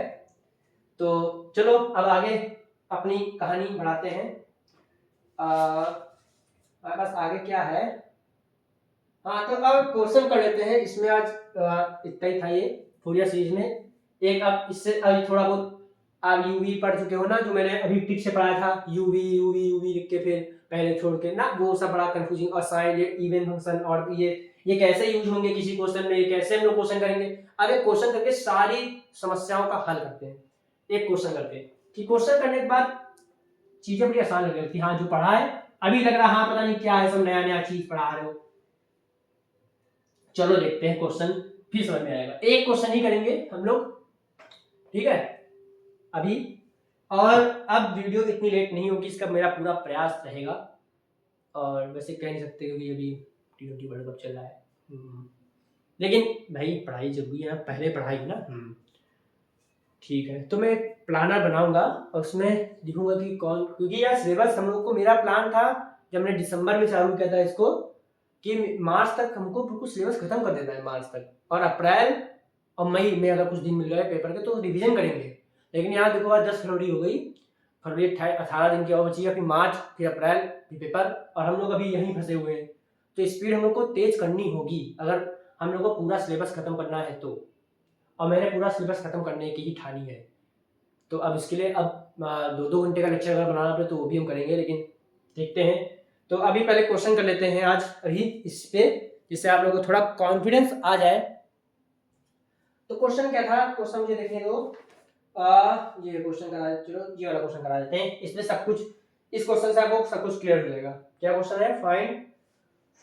तो चलो अब आगे अपनी कहानी बढ़ाते हैं। हमारे पास आगे क्या है, हाँ तो अब क्वेश्चन कर लेते हैं इसमें, आज इतना ही था ये फोरियर सीरीज में। एक अब इससे अभी थोड़ा बहुत आप यूवी पढ़ चुके हो ना, जो मैंने अभी टिक से पढ़ाया था, यूवी यूवी यूवी लिख के फिर पहले छोड़ के ना, वो सब बड़ा कंफ्यूजिंग, और साइन ये इवन फंक्शन, और ये कैसे यूज होंगे किसी क्वेश्चन में, ये कैसे हम लोग क्वेश्चन करेंगे। अब एक क्वेश्चन करके सारी समस्याओं का हल करते हैं, एक क्वेश्चन करके, कि क्वेश्चन करने के बाद चीजें बड़ी आसान लगने लगती, हाँ जो पढ़ा है अभी लग रहा हाँ पता नहीं क्या है, सब नया नया चीज पढ़ा रहे हो। चलो देखते हैं क्वेश्चन, फिर समझ में आएगा, एक क्वेश्चन ही करेंगे हम लोग, ठीक है अभी। और अब वीडियो इतनी लेट नहीं होगी, इसका मेरा पूरा प्रयास रहेगा, और वैसे कह नहीं सकते क्योंकि अभी T20 वर्ल्ड कप चल रहा है, लेकिन भाई पढ़ाई जरूरी है, पहले पढ़ाई ना, ठीक है। तो मैं प्लानर बनाऊंगा और उसमें लिखूंगा कि कौन, क्योंकि यार सिलेबस हम लोग को, मेरा प्लान था जब मैंने दिसंबर में चालू किया था इसको कि मार्च तक हमको बिल्कुल सिलेबस खत्म कर देना है मार्च तक, और अप्रैल और मई में अगर कुछ दिन मिल गए पेपर के तो रिवीजन करेंगे। लेकिन यहाँ देखो आज 10 फरवरी हो गई, फरवरी 18 दिन की और बची है, फिर मार्च फिर अप्रैल फिर पेपर, और हम लोग अभी यहीं फंसे हुए हैं। तो स्पीड हम लोग को तेज करनी होगी अगर हम लोग को पूरा सिलेबस खत्म करना है तो, और मैंने पूरा सिलेबस खत्म करने की ही ठानी है। तो अब इसके लिए अब 2-2 घंटे का लेक्चर अगर बनाना पड़े तो वो भी हम करेंगे, लेकिन देखते हैं। तो अभी पहले क्वेश्चन कर लेते हैं आज अभी इस पे, जिससे आप लोगों को थोड़ा कॉन्फिडेंस आ जाए। तो क्वेश्चन क्या था, क्वेश्चन मुझे देखने दो, ये क्वेश्चन करा, चलो ये वाला क्वेश्चन करा देते हैं, इसमें सब कुछ, इस क्वेश्चन से आपको सब कुछ क्लियर हो जाएगा। क्या क्वेश्चन है, फाइंड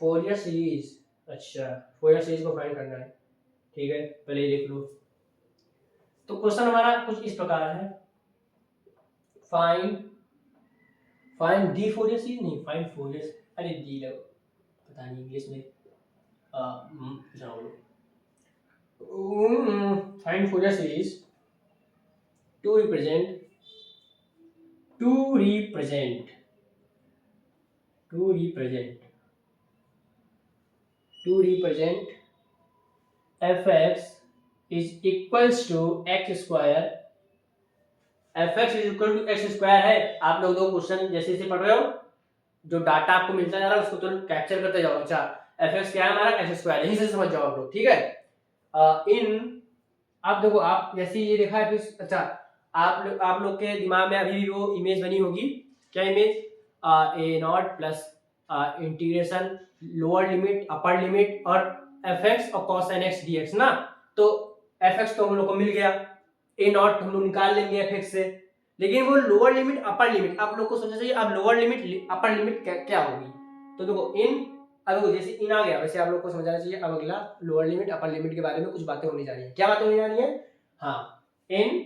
फोरियर सीरीज, अच्छा फोरियर सीरीज को फाइंड करना है, ठीक है, पहले ये देख लो। तो क्वेश्चन हमारा कुछ इस प्रकार है, फाइंड डी फोरियर सीरीज, नहीं फाइंड फोरियर, अरे डी लो पता नहीं इंग्लिश में find Fourier series to represent to represent F x is equals to x square, F x is equal to x square है। आप लोग दो क्वेश्चन जैसे जैसे पढ़ रहे हो, जो डाटा आपको मिलता जा रहा है उसको तुरंत कैप्चर करते जाओ। अच्छा, एफ एक्स क्या है हमारा, एक्स स्क्वायर, यहीं से समझ जाओ आप लोग, ठीक है। इन आप देखो, आप जैसे ये देखा है फिर, अच्छा आप लोग के दिमाग में अभी भी वो इमेज बनी होगी, क्या image, a not plus integration lower limit upper limit और एफ एक्स और cos N x D x ना। तो एफ एक्स तो हम लोग को मिल गया, ए नॉट हम लोग निकाल लेंगे एफ एक्स से, लेकिन वो लोअर लिमिट अपर लिमिट आप लोग को सोचना चाहिए। अब लोअर लिमिट अपर लिमिट क्या होगी, तो देखो इन, अब जैसे इन आ गया वैसे आप लोग को समझना चाहिए। अब अगला लोअर लिमिट अपर लिमिट के बारे में कुछ बातें होनी जा रही है। क्या बातें होनी जा रही है, हाँ, इन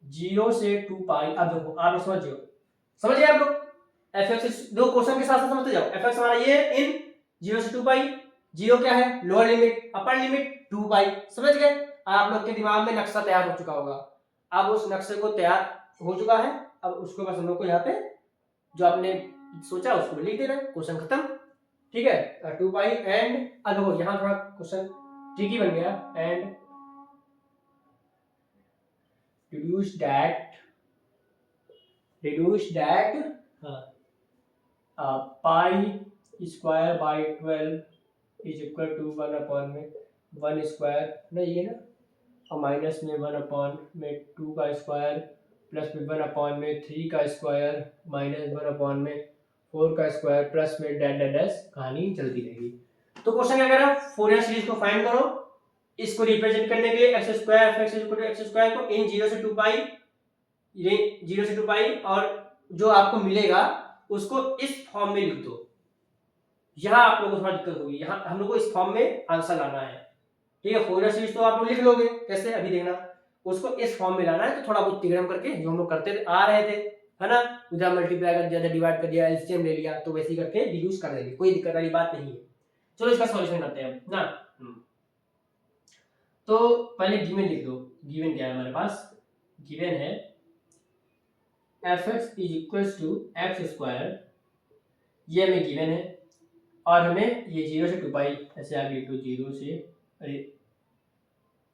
0 से 2 पाई। अब देखो आप लोग समझ गए आप लोग, एफ एक्स दो क्वेश्चन के साथ साथ समझते जाओ। एफ एक्स हमारा ये इन 0 से 2 पाई, 0 क्या है लोअर लिमिट, अपर लिमिट 2 पाई, समझ गए। आप लोग के दिमाग में नक्शा तैयार हो चुका होगा। अब उस नक्शे को तैयार हो चुका है, अब उसको बस हम लोग को यहाँ पे जो आपने सोचा उसको लिख देना, क्वेश्चन खत्म, ठीक है। 2 पाई एंड, अब देखो यहाँ थोड़ा क्वेश्चन ट्रिकी बन गया, and reduce that pi square by 12 is equal to 1 upon में 1 स्क्वायर ना, ये ना, और माइनस में 1 अपॉन में 2 का स्क्वायर प्लस में 1 अपॉन में 3 का स्क्वायर माइनस 1 अपॉन में 4 का स्क्वायर प्लस में डैश डैश डैश, कहानी चलती रहेगी। तो क्वेश्चन क्या कह रहा है, फोरियर सीरीज को फाइंड करो। इसको रिप्रेजेंट करने के लिए x square F x equal to x square को इन 0 से 2 पाई, ये 0 से 2 पाई, और जो आपको मिलेगा उसको इस फॉर्म में लिख दो। यहाँ आप लोगों को थोड़ा दिक्कत होगी, यहाँ हम लोग को इस फॉर्म में आंसर लाना है, ठीक है। फोरियर सीरीज तो आप लोग लिख लोगे, कैसे अभी देखना, उसको इस फॉर्म में लाना है। तो थोड़ा बहुत तिगड़म करके जो हम लोग करते आ रहे थे, है ना, उधर मल्टीप्लाई कर दिया, डिवाइड कर दिया, एलसीएम ले लिया, तो वैसे ही करके डिड्यूस कर देंगे, कोई दिक्कत वाली बात नहीं है। चलो इसका सॉल्यूशन करते हैं ना। तो पहले गिवन लिख दो, गिवन क्या है हमारे पास, गिवन है F x is equal to x square, ये हमें गिवन है, और हमें ये 0 से 2 पाई ऐसे आगे तो 0 से, अरे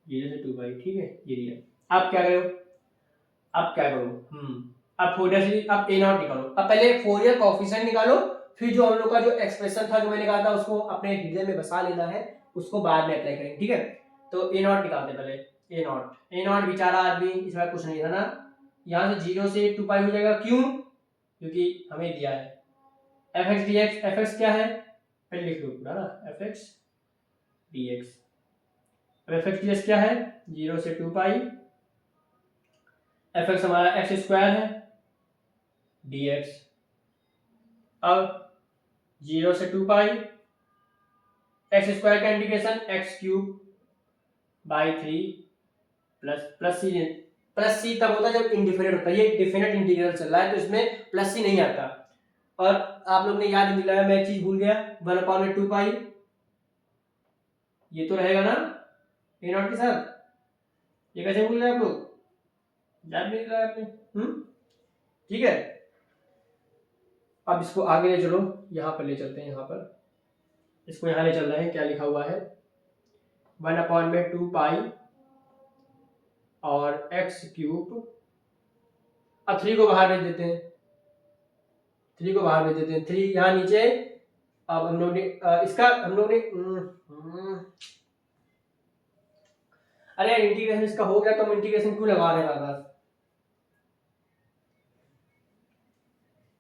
0 से 2 पाई, ठीक है, ये दिया। आप क्या करो, अब क्या करो, अब फोरियर सीरीज, अब ए नॉट निकालो। अब पहले फोरियर कोएफिशिएंट निकालो, फिर जो हम लोग का जो एक्सप्रेशन था जो मैंने कहा था उसको अपने हृदय में बसा लेना है, उसको बाद में अप्लाई करेंगे, ठीक है। तो ए नॉट निकालते पहले, ए नॉट बेचारा आदमी, इस बार कुछ नहीं था ना, यहाँ से 0 से 2 पाई हो जाएगा, क्यों, क्योंकि हमें दिया है F x D X. F x क्या है, पहले लिख लो पूरा ना, F x D X. F x D X क्या है, 0 से 2 पाई, एफ एक्स हमारा एक्स स्क्वायर है, डी एक्स। अब 0 से 2 पाई, एक्स स्क्वायर का integration X cube by 3 plus C तब होता है जब इंडिफिनिट होता है, ये डिफिनिट इंटीग्रल चल रहा है तो इसमें प्लस सी नहीं आता। और आप लोग ने याद नहीं दिलाया, मैं एक चीज भूल गया, 1/2 पाई ये तो रहेगा ना ए नॉट के साथ, ये कैसे भूल गए आप लोग, याद नहीं दिलाया आपने, ठीक है। अब इसको आगे ले चलो, यहाँ पर ले चलते हैं, यहाँ पर इसको यहाँ ले चल रहे हैं, क्या लिखा हुआ है 1/2 पाई और एक्स क्यूब। अब 3 को बाहर भेज देते हैं, 3 को बाहर भेज देते हैं, 3 यहाँ नीचे। अब हम लोग ने इसका हम लोग ने अरे इंटीग्रेशन इसका हो गया तो हम इंटीग्रेशन क्यों लगा रहे हैं,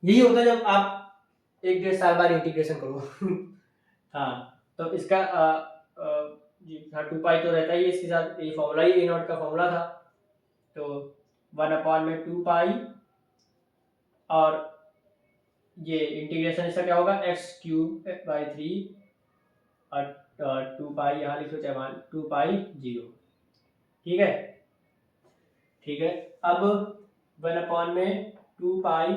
यही होता है जब आप 1-1.5 साल बाद इंटीग्रेशन करो हाँ, तो इसका 2 पाई तो रहता ही है, इसके साथ ये फॉर्मूला ही ए नॉट का फॉर्मूला था, तो 1/2 पाई और ये इंटीग्रेशन इसका क्या होगा एक्स क्यूब बाई 3 और 2 पाई यहाँ लिख लो, चाहे 2 पाई 0, ठीक है, ठीक है। अब 1/2 पाई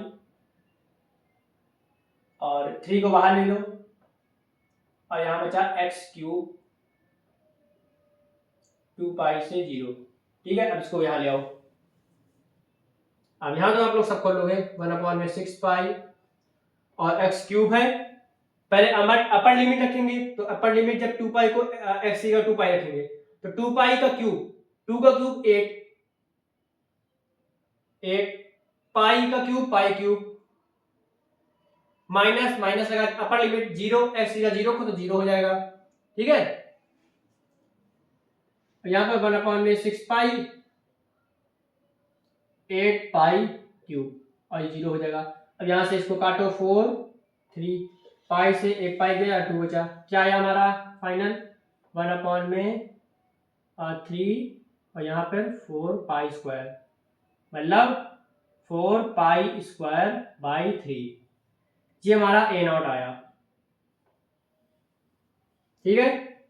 और 3 को बाहर ले लो और यहाँ बचा एक्स क्यूब 2 पाई से 0, ठीक है। अब इसको यहाँ ले आओ, अब यहाँ तो आप लोग सब कर लोगे 1/6 पाई और एक्स क्यूब है। पहले अपर लिमिट रखेंगे, तो अपर लिमिट जब 2 पाई को एक्स का 2 पाई रखेंगे तो 2 पाई का क्यूब, 2 का क्यूब 8, 8 पाई का क्यूब पाई क्यूब, माइनस माइनस लगा अपर लिमिट 0, एक्स का 0 को तो 0 हो जाएगा। ठीक है, यहां पर 1/6 पाई 8 पाई क्यूब और ये 0 हो जाएगा। अब यहां से इसको काटो 4 3 पाई से 1 पाई गया 2 बचा, क्या है हमारा फाइनल 1/3 और यहाँ पर 4 पाई स्क्वायर, मतलब 4 पाई स्क्वायर बाई 3, ये हमारा ए नॉट आया। ठीक है,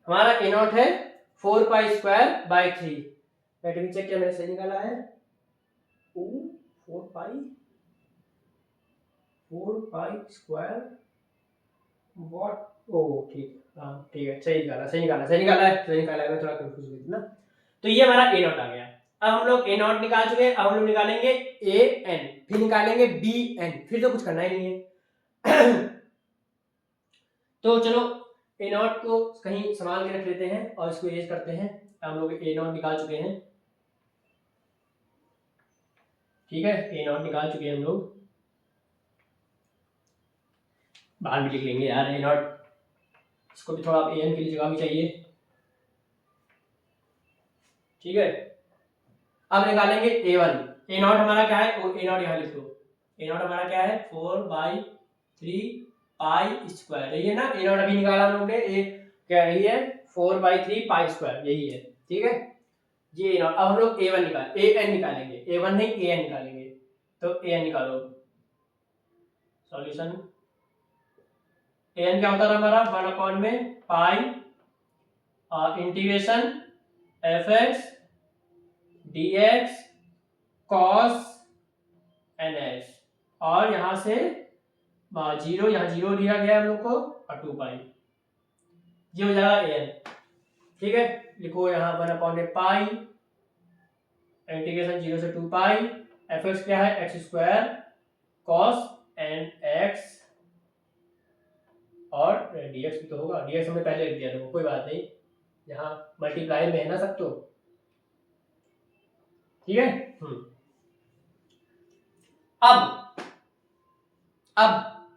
हमारा ए नॉट है 4 pi square by 3। Let me check, क्या मैंने सही निकाला है? 4 पाई स्क्वायर व्हाट, ओ ठीक, हाँ ठीक है, सही निकाला मैं थोड़ा कंफ्यूज हुई थी ना। तो ये हमारा ए नॉट आ गया। अब हम लोग ए नॉट निकाल चुके हैं, अब हम लोग निकालेंगे ए एन, फिर निकालेंगे बी एन, फिर तो कुछ करना ही नहीं है। तो चलो ए नॉट को कहीं संभाल के रख लेते हैं और इसको एज करते हैं। हम लोग ए नॉट निकाल चुके हैं, ठीक है, ए नॉट निकाल चुके हैं हम लोग, बाहर भी लिख लेंगे यार ए नॉट, इसको भी थोड़ा ए एन के लिए जगह भी चाहिए। ठीक है, अब निकालेंगे ए वन। ए नॉट हमारा क्या है, ए नॉट यहाँ लिख दो, ए नॉट हमारा क्या है 4/3 पाई स्क्वायर, यही है ना। ए नॉट अभी निकाला हम लोग ने, ये क्या यही है 4/3 पाई स्क्वायर, यही है। ठीक है, ये ए नॉट। अब हम लोग ए वन ए एन निकालेंगे, ए वन नहीं ए एन निकालेंगे, तो ए एन निकालो। सॉल्यूशन ए एन क्या होता है हमारा 1 में pi integration f x D x cos N x, और यहां से 0, यहाँ 0 दिया गया हम लोग को, और 2 पाई, ये हो जाएगा ए एन। ठीक है, लिखो यहाँ 1 पाई इंटीग्रेशन 0 से 2 पाई एफ एक्स क्या है x square cos N x, और dx भी तो होगा, dx हमने पहले लिख दिया था, कोई बात नहीं, यहाँ मल्टीप्लाई में है ना सब तो। ठीक है, अब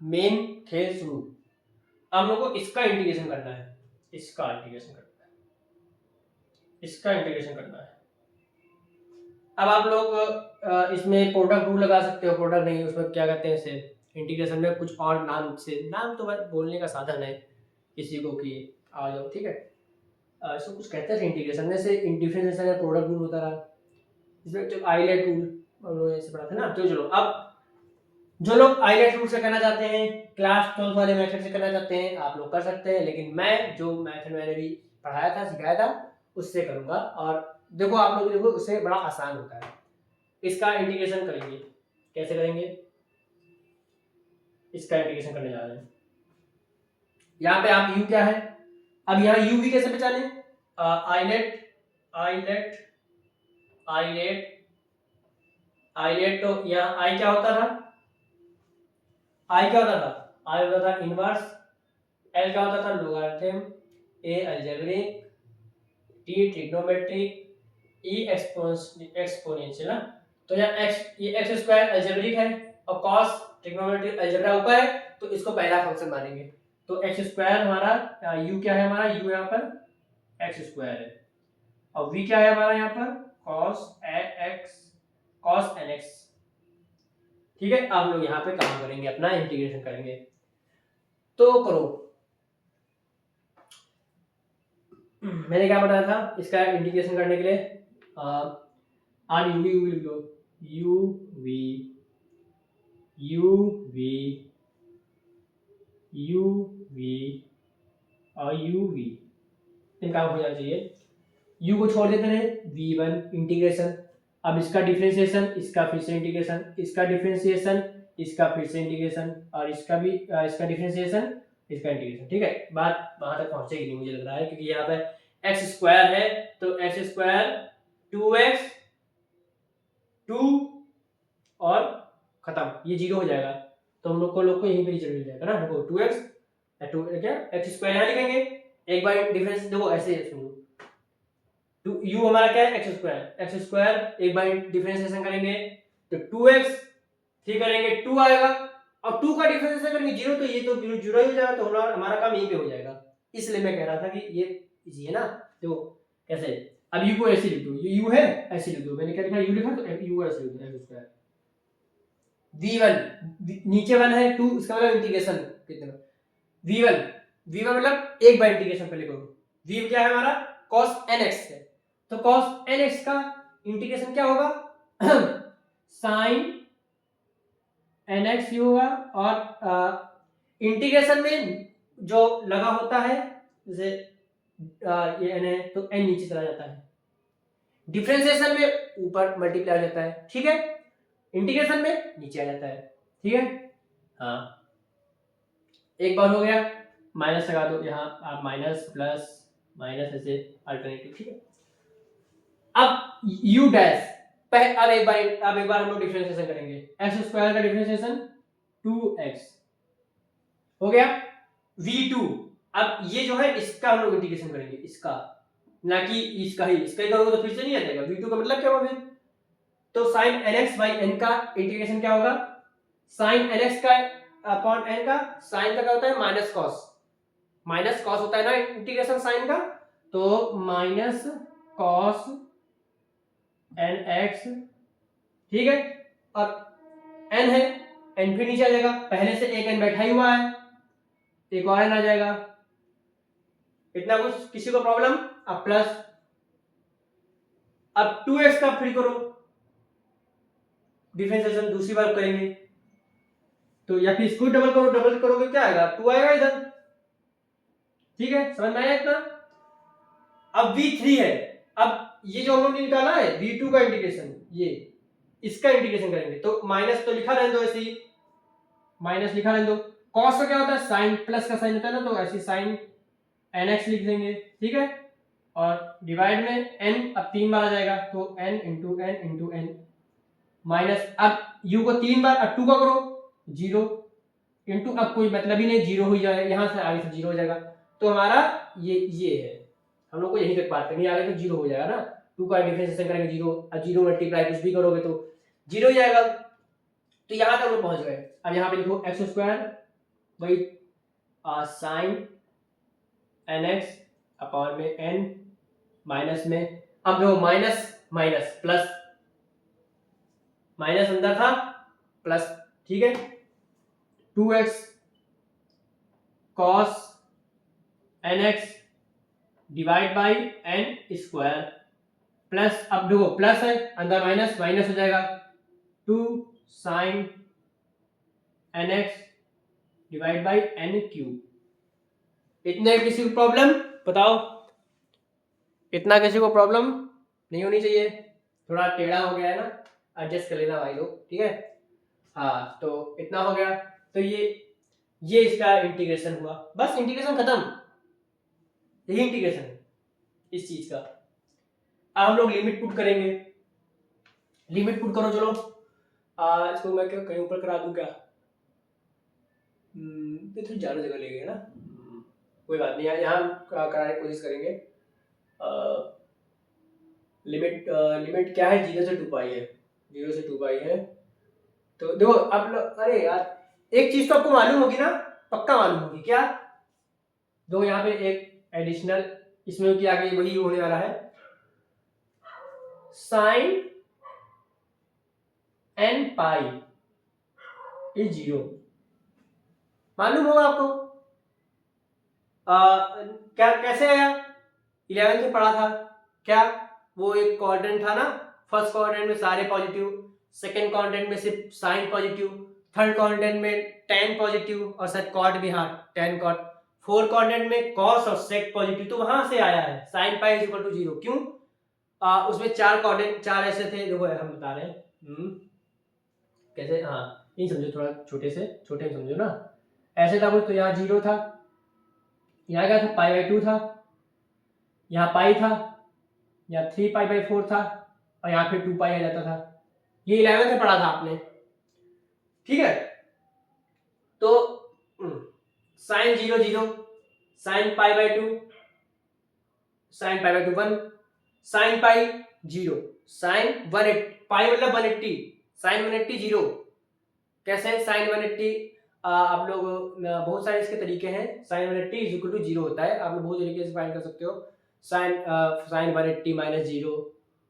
मेन खेल शुरू। अब हम लोग को इसका इंटीग्रेशन करना है, इसका इंटीग्रेशन करना है, इसका इंटीग्रेशन करना है। अब आप लोग इसमें प्रोडक्ट रूल लगा सकते हो, प्रोडक्ट नहीं उसमें क्या कहते हैं इसे, इंटीग्रेशन में कुछ और नाम से, नाम तो बस बोलने का साधन है किसी को कि आ जाओ। ठीक है, इसको कुछ कहते हैं इंटीग्रेशन में से, डिफरेंशिएशन या प्रोडक्ट रूल होता रहा, इसमें जो आइलेट रूल हम लोग ऐसे पढ़ा था ना। तो चलो, अब जो लोग आइलेट रूल से करना चाहते हैं, क्लास 12 वाले मेथड से करना चाहते हैं, आप लोग कर सकते हैं, लेकिन मैं जो मेथड मैंने भी पढ़ाया था सिखाया था उससे करूंगा। और देखो आप लोग देखो उससे बड़ा आसान होता है। इसका इंटीग्रेशन करेंगे, कैसे करेंगे, इसका इंटीग्रेशन करने जा रहे हैं। यहाँ पे आप u क्या है, अब यहाँ u भी कैसे पहचाने, आइलेट आइलेट आइलेट आइलेट, तो यहाँ i क्या होता था, i क्या होता था, i होता था इनवर्स, l क्या होता था logarithm, a algebraic, t trigonometric, e exponential ना। तो यहाँ x, ये एक्स स्क्वायर अलजेब्रिक है और cos ट्रिग्नोमेट्रिक अलजेब्रा ऊपर है, तो इसको पहला फंक्शन मानेंगे। तो एक्स स्क्वायर हमारा u क्या है, हमारा u यहाँ पर एक्स स्क्वायर है, और v क्या है हमारा यहाँ पर cos nx। ठीक है, अब हम लोग यहाँ पे काम करेंगे, अपना इंटीग्रेशन करेंगे। तो करो, मैंने क्या बताया था इसका इंटीग्रेशन करने के लिए, आर यू वी लिख लो, U V U V U V और यू वी, इनका हो जाना चाहिए। u को छोड़ देते हैं v1 इंटीग्रेशन, अब इसका डिफरेंशिएशन, इसका फिर से इंटीग्रेशन, इसका डिफरेंशिएशन, इसका फिर से इंटीग्रेशन, और इसका भी इसका डिफरेंशिएशन, इसका इंटीग्रेशन। ठीक है, बात वहां तक पहुंचेगी नहीं मुझे लग रहा है, क्योंकि यहाँ पे एक्स स्क्वायर है, तो एक्स स्क्वायर 2x 2 और खत्म, ये 0 हो जाएगा। तो हम लोग को यहीं पे रिजल्ट मिल जाएगा ना। देखो 2x टू क्या एक्स स्क्वायर यहाँ लिखेंगे, एक बार डिफरेंस देखो ऐसे सुनो, टू यू हमारा क्या है एक्स स्क्वायर एक बार डिफरेंशिएशन करेंगे तो 2x, ठीक करेंगे 2 आएगा, और 2 का डिफरेंशिएशन करेंगे 0, तो ये तो 0 0 ही हो जाएगा, तो हमारा काम यहीं पे हो जाएगा। इसलिए मैं कह रहा था कि ये इजी है ना। देखो कैसे, अब u को ऐसे लिख दो, ये u है ऐसे लिख दो, मैंने क्या लिखा u लिखा तो u ऐसे लिख दो एक्स स्क्वायर v1 नीचे 1 है 2, इसका मतलब इंटीग्रेशन कितना v1 मतलब एक बार इंटीग्रेशन पहले करो, v क्या है हमारा cos nx है, तो cos nx का इंटीग्रेशन क्या होगा sin nx ही होगा, और इंटीग्रेशन में जो लगा होता है जैसे ये n है तो n नीचे चला जाता है, डिफरेंशिएशन में ऊपर मल्टीप्लाई हो जाता है, ठीक है, इंटीग्रेशन में नीचे आ जाता है, ठीक है। हाँ एक बार हो गया, माइनस लगा दो यहाँ, आप माइनस प्लस माइनस ऐसे अल्टरनेटिव, ठीक है। अब u डैश अब एक बार हम लोग डिफरेंशिएशन करेंगे, एक्स स्क्वायर का डिफरेंशिएशन 2x हो गया, v2 अब ये जो है इसका हम लोग इंटीग्रेशन करेंगे, इसका ना कि इसका ही करोगे तो फिर से नहीं आ जाएगा, v2 का मतलब क्या होगा फिर, तो sin nx by n का इंटीग्रेशन क्या होगा, sin nx का अपॉन n का, sin का क्या होता है माइनस कॉस होता है ना इंटीग्रेशन sin का, तो माइनस कॉस nx, ठीक है, और n है n फिर नीचे आ जाएगा, पहले से एक n बैठा ही हुआ है, एक और n आ जाएगा, इतना कुछ किसी को प्रॉब्लम। अब प्लस, अब 2x का फ्री करो डिफरेंशिएशन दूसरी बार करेंगे, तो या फिर इसको डबल करोगे क्या आएगा 2 आएगा इधर, ठीक है, समझ में आया इतना। अब v3 है, अब ये जो हम लोग ने निकाला है v2 का इंटीग्रेशन, ये इसका इंटीग्रेशन करेंगे, तो माइनस तो लिखा रहने दो ऐसे ही, माइनस लिखा रहने दो, cos का क्या होता है साइन प्लस का साइन होता है ना, तो ऐसे साइन nx लिख देंगे, ठीक है, और डिवाइड में n अब 3 बार आ जाएगा, तो n इंटू n माइनस, अब u को 3 बार, अब 2 का करो 0 इंटू, अब कोई मतलब ही नहीं 0 हो जाएगा, यहाँ से आगे से 0 हो जाएगा, तो हमारा ये है, हम लोग को यहीं तक बात करनी है, आगे तो 0 हो जाएगा ना, 2 का डिफरेंशिएशन करेंगे 0, अब 0 मल्टीप्लाई कुछ भी करोगे तो 0 हो जाएगा, तो यहाँ तक हम लोग पहुंच गए। अब यहाँ पे लिखो एक्स स्क्वायर वही साइन nx अपॉन में n माइनस में, अब देखो माइनस माइनस प्लस, माइनस अंदर था प्लस, ठीक है, 2x cos nx divide by n square plus, अब देखो प्लस है अंदर माइनस माइनस हो जाएगा, 2 sin nx divide by n cube. इतने किसी को प्रॉब्लम बताओ, इतना किसी को प्रॉब्लम नहीं होनी चाहिए, थोड़ा टेढ़ा हो गया है ना, एडजस्ट कर लेना भाई लोग, ठीक है। हाँ तो इतना हो गया, तो ये इसका इंटीग्रेशन हुआ, बस इंटीग्रेशन खत्म, यही इंटीग्रेशन है इस चीज का। अब हम लोग लिमिट पुट करेंगे, लिमिट पुट करो चलो, इसको मैं क्या कहीं ऊपर करा दूं क्या, ये थोड़ी ज्यादा जगह ले गए ना, कोई बात नहीं, यहाँ कराने की कोशिश करेंगे। लिमिट क्या है, 0 से 2 पाई है, 0 से 2 पाई है, तो देखो आप लोग, अरे यार एक चीज तो आपको मालूम होगी ना, पक्का मालूम होगी क्या, दो यहाँ पे एक एडिशनल इसमें कि आगे वही होने वाला है, साइन n पाई इज 0, मालूम होगा आपको, क्या कैसे आया, 11th में पढ़ा था क्या, वो एक क्वाड्रेंट था ना, फर्स्ट क्वाड्रेंट में सारे पॉजिटिव, सेकंड क्वाड्रेंट में सिर्फ साइन पॉजिटिव, थर्ड क्वाड्रेंट में tan पॉजिटिव और शायद कॉट भी, हाँ tan कॉट, फोर्थ क्वाड्रेंट में cos और sec पॉजिटिव, तो वहां से आया है sin पाई इक्वल टू 0, क्यों, उसमें 4 क्वाड्रेंट 4 ऐसे थे, देखो हम बता रहे हैं कैसे, हाँ नहीं समझो, थोड़ा छोटे में समझो ना, ऐसे था कुछ, तो यहाँ 0 था, यहाँ क्या था π/2 था, यहाँ पाई था, यहाँ 3π/4 था, और यहाँ फिर 2 पाई आ जाता था, ये 11th में पढ़ा था आपने, ठीक है। तो sine 0 0, sine pi by 2, sine pi by 2 1, sine pi 0, sine 180, pi मतलब 180, साइन 180 0। कैसे साइन 180? आप लोग बहुत सारे इसके तरीके हैं। साइन 180 इज इक्वल टू 0 होता है, आप लोग बहुत तरीके से फाइंड कर सकते हो। साइन 180 माइनस 0,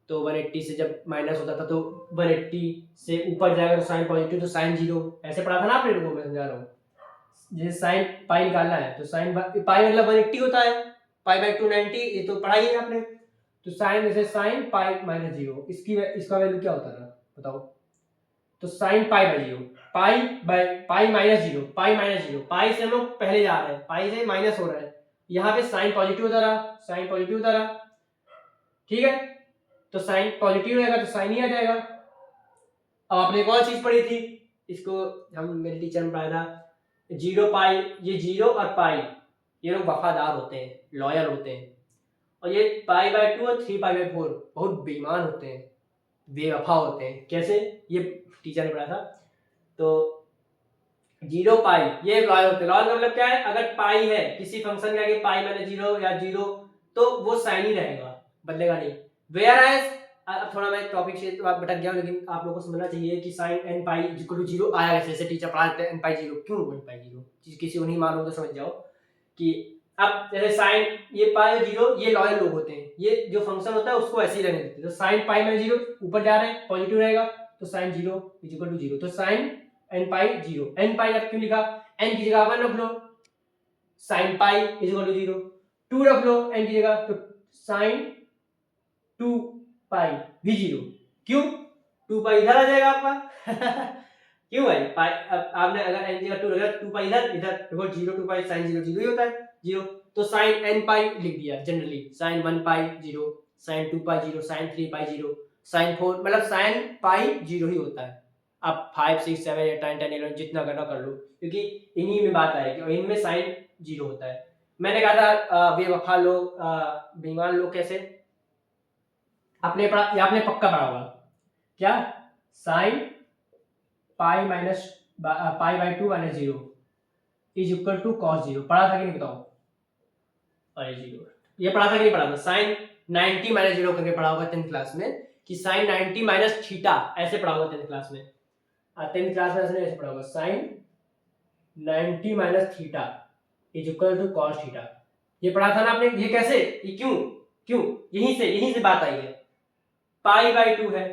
तो 180 से जब माइनस होता था तो 180 से ऊपर जाएगा तो साइन पॉजिटिव, तो साइन 0। ऐसे पढ़ा था ना आपने को, मैं समझा रहा हूँ। जैसे साइन पाई निकालना है तो साइन पाई मतलब 180 होता है, पाई बाय 290, ये तो पढ़ा ही है आपने। तो साइन जैसे साइन पाई माइनस 0, इसका वैल्यू क्या होता है बताओ? तो sine pi bye 0, pi minus 0, पाई से हम लोग पहले जा रहे हैं, पाई से माइनस हो रहा है, यहाँ पे साइन पॉजिटिव होता रहा, साइन पॉजिटिव होता रहा, ठीक है। तो साइन पॉजिटिव रहेगा तो साइन ही आ जाएगा। अब आपने एक और चीज पढ़ी थी, इसको हम मेरे टीचर ने पढ़ाया था, 0 पाई, ये 0 और पाई ये लोग वफादार होते हैं, लॉयल होते हैं। और ये पाई बाय 2 और 3 पाई बाय 4 बहुत बेईमान होते हैं, बेवफा होते हैं। कैसे? ये टीचर ने पढ़ा था। तो 0 पाई ये लॉयल होते हैं। लॉयल का मतलब क्या है? अगर पाई है किसी फंक्शन के आगे, पाई माइनस 0 या 0, तो वो साइन ही रहेगा, बदलेगा नहीं। वेयर एज, अब थोड़ा मैं टॉपिक से भटक गया, लेकिन आप लोगों को समझना चाहिए कि sine N pi equal to 0 आया कैसे। जैसे टीचर पढ़ा देते हैं एन पाई 0, क्यों एन पाई 0, किसी को नहीं मालूम तो समझ जाओ कि अब जैसे साइन ये पाई 0, ये लॉयल लोग होते हैं, ये जो फंक्शन होता है उसको ऐसे ही रहने देते हैं। तो साइन पाई माइनस 0 ऊपर जा रहे हैं, पॉजिटिव रहेगा, तो साइन 0 इक्वल टू 0, तो साइन एन पाई 0। एन पाई आप क्यों लिखा? एन की जगह 1 रख लो, साइन पाई इक्वल टू 0, 2 रख लो एन की जगह, तो साइन 2 पाई भी 0। क्यों? 2 पाई इधर आ जाएगा आपका क्यों भाई? पाई आपने अगर एन की जगह 2 रखा, 2 पाई इधर, देखो 0 2 पाई साइन 0 0 ही होता है 0। तो साइन एन पाई लिख दिया जनरली, साइन 1 पाई 0, साइन 2 पाई 0, साइन 3 पाई 0, साइन 4 मतलब साइन पाई 0 ही होता है। अब 5 6 7 8 9 10 11 जितना करना कर लो, क्योंकि इन्हीं में बात आएगी और इनमें साइन 0 होता है। मैंने कहा था बेवफा लोग, बेईमान लोग कैसे? आपने पक्का पढ़ा होगा क्या? Sine pi minus pi by 2 minus 0 is equal to cos 0, पढ़ा था कि नहीं बताओ? अरे 0 ये पढ़ा था कि नहीं पढ़ा था? साइन 90 माइनस 0 करके पढ़ा होगा 10th क्लास में, कि साइन 90 माइनस थीटा, ऐसे पढ़ा होगा 10th क्लास में। 10th क्लास में ऐसे पढ़ा होगा, sine 90 minus theta is equal to cos theta, ये पढ़ा था ना आपने? ये कैसे? ये क्यों? यहीं से बात आई है। पाई बाय 2 है,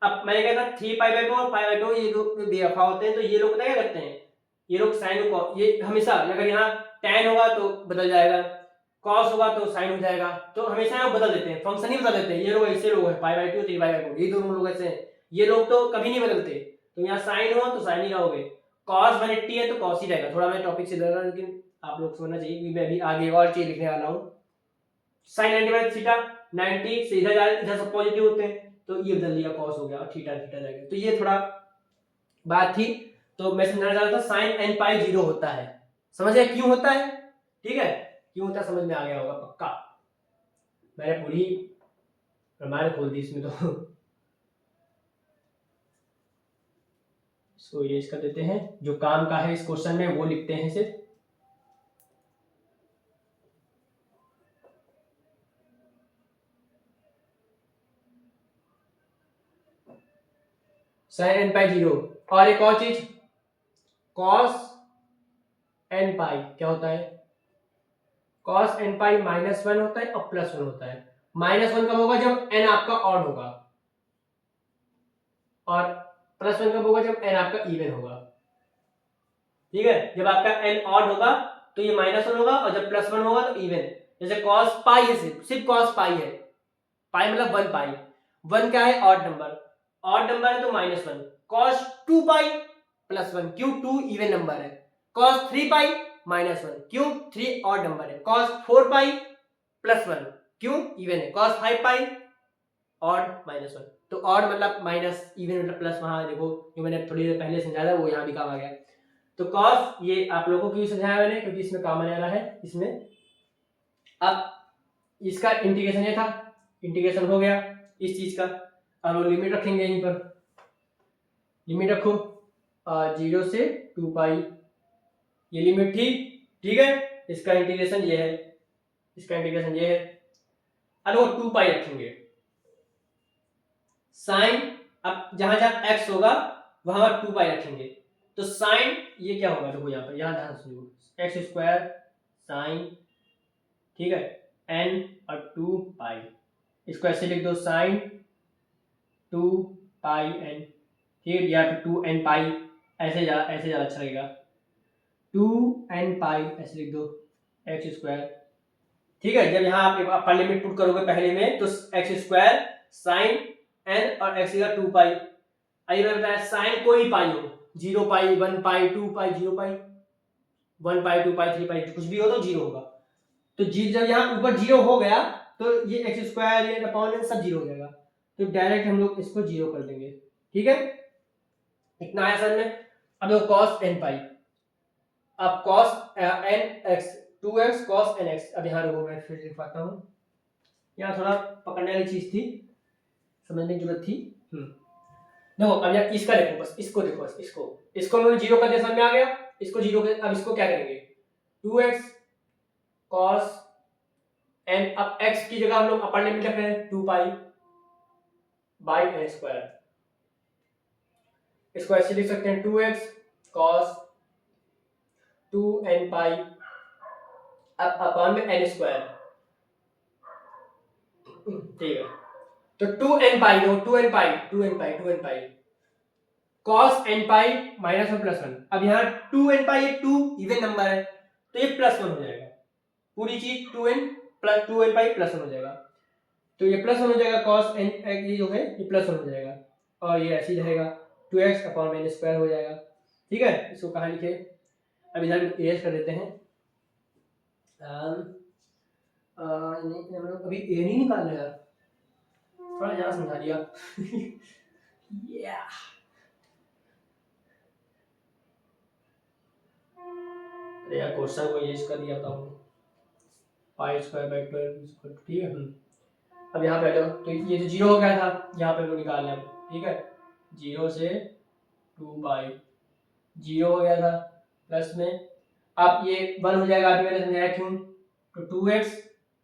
अब मैंने कहा था 3 पाई बाय 2 और पाई बाय 2 ये लोग बेवफा होते हैं, तो ये लोग पता क्या करते हैं? ये लोग साइन को, ये हमेशा अगर यहाँ tan होगा तो बदल जाएगा, cos होगा तो sin हो जाएगा, तो हमेशा लोग बदल देते हैं, फंक्शन ही बदल देते हैं। ये लोग ऐसे लोग हैं, पाई बाय 2 3 पाई बाय 4, ये दोनों लोग ऐसे हैं, ये लोग तो कभी नहीं बदलते। तो यहाँ sin हो तो sin ही रहोगे, cos 180 है तो cos ही रहेगा। थोड़ा मैं टॉपिक से लग रहा हूँ, लेकिन आप लोग समझना चाहिए कि मैं अभी आगे और चीज लिखने वाला हूँ। sin 90 बाय थीटा, 90 से इधर जाए, इधर सब पॉजिटिव होते हैं, तो ये बदल दिया, cos हो गया और थीटा जाएगा। तो ये थोड़ा बात थी, तो मैं समझाना चाह रहा था साइन एन पाई 0 होता है। समझ गए क्यों होता है? ठीक है, क्यों होता है समझ में आ गया होगा पक्का। मैंने पूरी रामायण खोल दी इसमें तो इसको इरेज कर देते हैं, जो काम का है इस क्वेश्चन में वो लिखते हैं सिर्फ। साइन एन पाई 0, और एक और चीज, कॉस एन पाई क्या होता है? कॉस एन पाई -1 होता है और +1 होता है। -1 कब होगा? जब n आपका ऑड होगा, और +1 कब होगा? जब n आपका इवन होगा। ठीक है, जब आपका n ऑड होगा तो ये -1 होगा, और जब +1 होगा तो इवन। जैसे cos पाई है, सिर्फ cos पाई है, पाई मतलब 1 पाई, 1 क्या है? ऑड नंबर, ऑड नंबर है तो -1। cos 2 पाई +1, क्यों? 2 इवन नंबर है। cos 3 पाई -1, क्यों? 3 ऑड नंबर है। cos 4 पाई +1, क्यों? इवन है। cos 5 पाई ऑड -1, तो ऑड मतलब माइनस, इवन मतलब प्लस। वहां देखो जो मैंने थोड़ी देर पहले समझाया था वो यहाँ भी काम आ गया। तो cos ये आप लोगों को क्यों समझाया मैंने? क्योंकि इसमें काम आने वाला है इसमें। अब इसका इंटीग्रेशन ये था, इंटीग्रेशन हो गया इस चीज का। अब वो लिमिट रखेंगे, यहीं पर लिमिट रखो 0 से 2 पाई ये लिमिट थी, ठीक है, इसका इंटीग्रेशन ये है, इसका इंटीग्रेशन ये है। अब वो 2 पाई रखेंगे, साइन, अब जहां जहां x होगा वहां 2 पाई रखेंगे, तो साइन ये क्या होगा, देखो यहाँ पर, यहाँ ध्यान सुनो, एक्स स्क्वायर साइन, ठीक है, n और 2 पाई, इसको ऐसे लिख दो, साइन 2 पाई n, ठीक है, या तो 2n पाई, ऐसे ज्यादा अच्छा लगेगा, 2n पाई ऐसे लिख दो, एक्स स्क्वायर, ठीक है। जब यहाँ आप अपर लिमिट पुट करोगे पहले में, तो एक्स स्क्वायर साइन n और x का 2 पाई, आइए मैं बताया, साइन कोई पाई हो, 0 पाई, 1 पाई, 2 पाई, 0 पाई, 1 पाई, 2 पाई, 3 पाई, कुछ भी हो तो 0 होगा, तो जी जब यहाँ ऊपर 0 हो गया तो ये एक्स स्क्वायर, ये अपॉन n सब 0 हो जाएगा, तो डायरेक्ट हम लोग इसको 0 कर देंगे, ठीक है, इतना आया सर में। अब देखो cos n पाई, अब cos nx 2x cos nx, अब यहाँ रुको मैं फिर लिखवाता हूँ, यहाँ थोड़ा पकड़ने वाली चीज थी, समझने की जरूरत थी। देखो अब यार इसका देखो, बस इसको देखो, बस इसको हमने 0 कर दिया, समझ में आ गया, इसको 0 कर, अब इसको क्या करेंगे, 2x cos n, अब x की जगह हम लोग अपर लिमिट रख रहे हैं 2 पाई बाई n स्क्वायर, इसको ऐसे लिख सकते हैं 2x cos 2n पाई, अब अपॉन में n स्क्वायर, ठीक है, तो 2n पाई, दो 2n पाई, 2n पाई, 2n पाई cos n pi minus one plus one, अब यहाँ 2n पाई एक 2 इवन नंबर है, तो ये प्लस वन हो जाएगा, पूरी चीज 2n plus 2n pi plus one हो जाएगा, तो ये प्लस वन हो जाएगा, cos n ये जो है ये प्लस वन हो जाएगा, और ये ऐसे ही रहेगा 2x अपॉन n स्क्वायर हो जाएगा, ठीक है। इसको कहाँ लिखे, अब इधर इरेज कर देते हैं, हम लोग अभी ए नहीं निकाल रहे यार, थोड़ा ज्यादा समझा दिया yeah. अरे यार क्वेश्चन को यूज कर दिया था पाई स्क्वायर बाई 12, ठीक है। अब यहाँ पे हटो, तो ये तो 0 हो गया था, यहाँ पे वो निकाल लें, ठीक है, 0 से 2 पाई, 0 हो गया था, प्लस में अब ये 1 हो जाएगा, अभी मैंने समझाया क्यों, तो 2x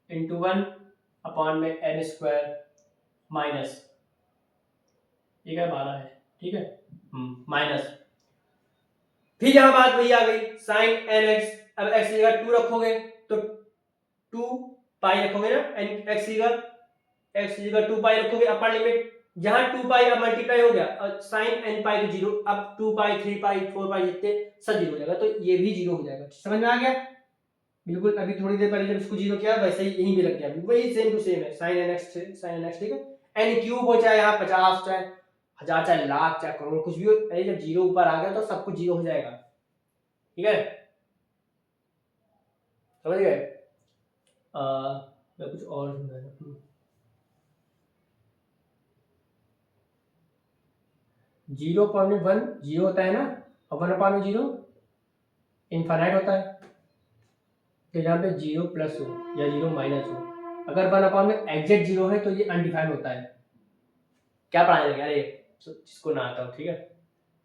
इंटू 1 अपॉन में n स्क्वायर माइनस, ठीक है, 12 है, ठीक है, माइनस, फिर यहाँ बात वही आ गई, साइन nx, अब x की जगह 2 रखोगे तो 2 पाई रखोगे ना, x की जगह 2 पाई रखोगे, अपर लिमिट, जहां 2 पाई अब मल्टीप्लाई हो गया और साइन n पाई तो 0, अब 2 पाई 3 पाई 4 पाई जितने सब 0 हो जाएगा, तो ये भी 0 हो जाएगा, समझ में आ गया, बिल्कुल अभी थोड़ी देर पहले जब इसको 0 किया वैसे ही यहीं भी लग गया, वही सेम टू सेम है, साइन nx से साइन nx, ठीक है, n क्यूब हो चाहे यहाँ 50 चाहे 1000 चाहे लाख चाहे करोड़ कुछ भी हो, अरे जब 0 ऊपर आ गया तो सब कुछ 0 हो जाएगा, ठीक है, समझ गए। मैं कुछ और समझाना, 0.1 0 होता है ना, और 1/0 इनफाइनाइट होता है, तो यहाँ पे 0 प्लस हो या 0 माइनस हो, अगर 1 में एग्जैक्ट 0 है तो ये अनडिफाइंड होता है, क्या पढ़ाया जाएगा, अरे जिसको ना आता हो, ठीक है,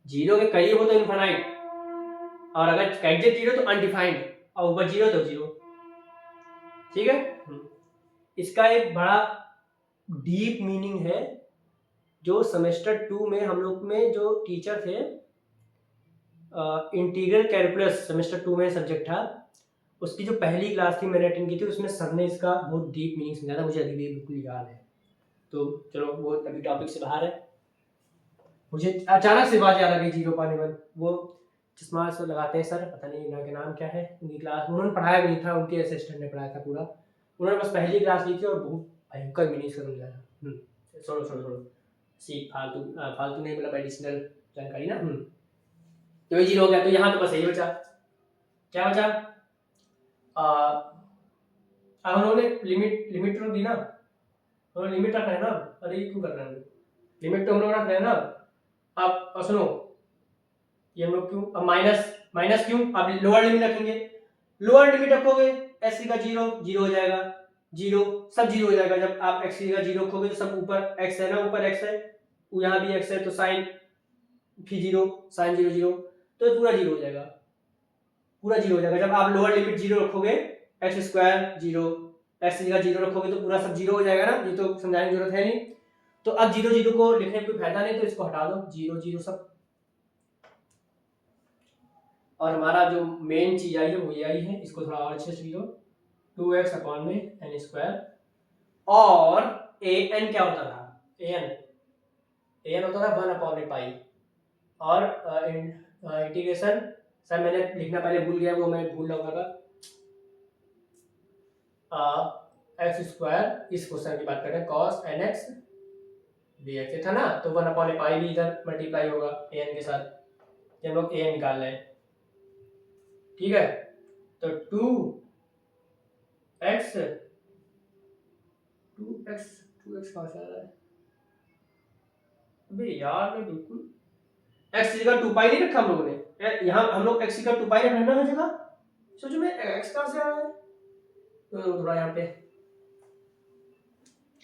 0 के करीब हो तो इनफाइनाइट, और अगर एग्जैक्ट 0 तो अनडिफाइंड, और ऊपर 0 तो 0, ठीक है। इसका एक बड़ा डीप मीनिंग है, जो सेमेस्टर 2 में हम लोग में जो टीचर थे, इंटीग्रल कैलकुलस सेमेस्टर 2 में सब्जेक्ट था, उसकी जो पहली क्लास थी मैंने अटेंड की थी, उसमें सर ने इसका बहुत डीप मीनिंग समझाया था, मुझे अभी भी बिल्कुल याद है, तो चलो वो अभी टॉपिक से बाहर है, मुझे अचानक से बात याद आ गई 0.1, वो चश्मा से लगाते हैं सर, पता नहीं इनका नाम क्या है, उनकी क्लास उन्होंने पढ़ाया भी नहीं था, उनके असिस्टेंट ने पढ़ाया था पूरा, उन्होंने बस पहली क्लास ली थी और बहुत भयंकर मीनिंग से समझाया था, छोड़ो छोड़ो छोड़ो, सीख फालतू फालतू नहीं, मतलब एडिशनल जानकारी ना, तो ये 0 हो गया, तो यहाँ तो बस यही बचा, क्या बचा, अब उन्होंने लिमिट तो दी ना, उन्होंने लिमिट रखना है ना, अरे क्यों कर रहे हैं, लिमिट तो हम लोग रख रहे हैं ना, अब सुनो, ये हम लोग क्यों, अब माइनस क्यों, अब लोअर लिमिट रखेंगे, लोअर लिमिट रखोगे x का 0 0 हो जाएगा, 0 सब 0 हो जाएगा, जब आप x की जगह 0 रखोगे तो सब ऊपर x है ना, ऊपर x है, यहाँ भी x है, तो साइन फिर 0 साइन 0 0, तो पूरा 0 हो जाएगा, पूरा जीरो हो जाएगा। जब आप लोअर लिमिट जीरो रखोगे, एक्स स्क्वायर जीरो, एक्स की जगह जीरो रखोगे तो पूरा सब जीरो हो जाएगा ना, ये तो समझाने की जरूरत है नहीं। तो अब जीरो जीरो को लिखने में कोई फायदा नहीं, तो इसको हटा दो, जीरो जीरो सब। और हमारा जो मेन चीज आई है वो ये आई है, इसको थोड़ा और अच्छे से लिखो, 2x अपॉन में एन स्क्वायर। और ए एन क्या होता था, ए एन होता था 1 अपॉन में पाई। और इंटीग्रेशन, सर मैंने लिखना पहले भूल गया, वो मैं भूल रहा था, एक्स स्क्वायर, इस क्वेश्चन की बात करें, cos nx dx था ना, तो 1 अपॉन पाई भी इधर मल्टीप्लाई होगा an के साथ, ये हम लोग an निकाल रहे हैं, ठीक है। तो 2x कहाँ से आ रहा है, अबे यार मैं बिल्कुल x की जगह 2 पाई नहीं रखा हम लोगों ने, यहाँ हम लोग x की जगह 2 पाई रखना है ना जगह, सोचो मैं x कहाँ से आ रहा है, तो थोड़ा यहाँ पे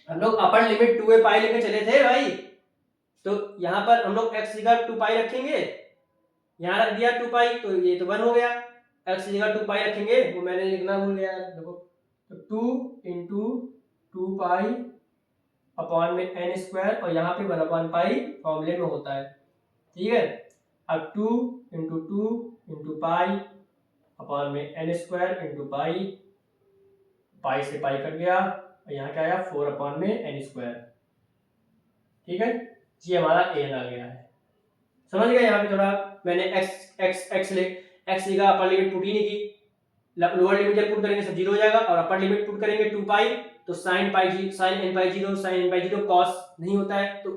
हम लोग अपर लिमिट 2a पाई लेके चले थे भाई, तो यहाँ पर हम लोग x की जगह 2 पाई रखेंगे, यहाँ रख दिया 2 पाई, तो ये तो 1 हो गया, x की जगह 2 पाई रखेंगे, वो मैंने लिखना भूल गया यार, देखो, तो 2 इंटू 2 पाई अपॉन में एन स्क्वायर, और यहाँ पे 1 अपॉन पाई फॉर्मूले में होता है, ठीक है। अब 2 इंटू 2 इंटू पाई अपॉन में एन स्क्वायर इंटू पाई, पाई से पाई कट गया, और यहाँ क्या आया 4 अपॉन में एन स्क्वायर, ठीक है। ये हमारा एन आ गया है, समझ गए। यहाँ पे थोड़ा मैंने एक्स लिखा, अपर लिमिट पुट ही नहीं की, लोअर लिमिट जब पुट करेंगे सब जीरो हो जाएगा, और अपर लिमिट पुट करेंगे 2 पाई, तो साइन पाई जी, sine N pi zero, sine N pi zero, cos नहीं होता है, तो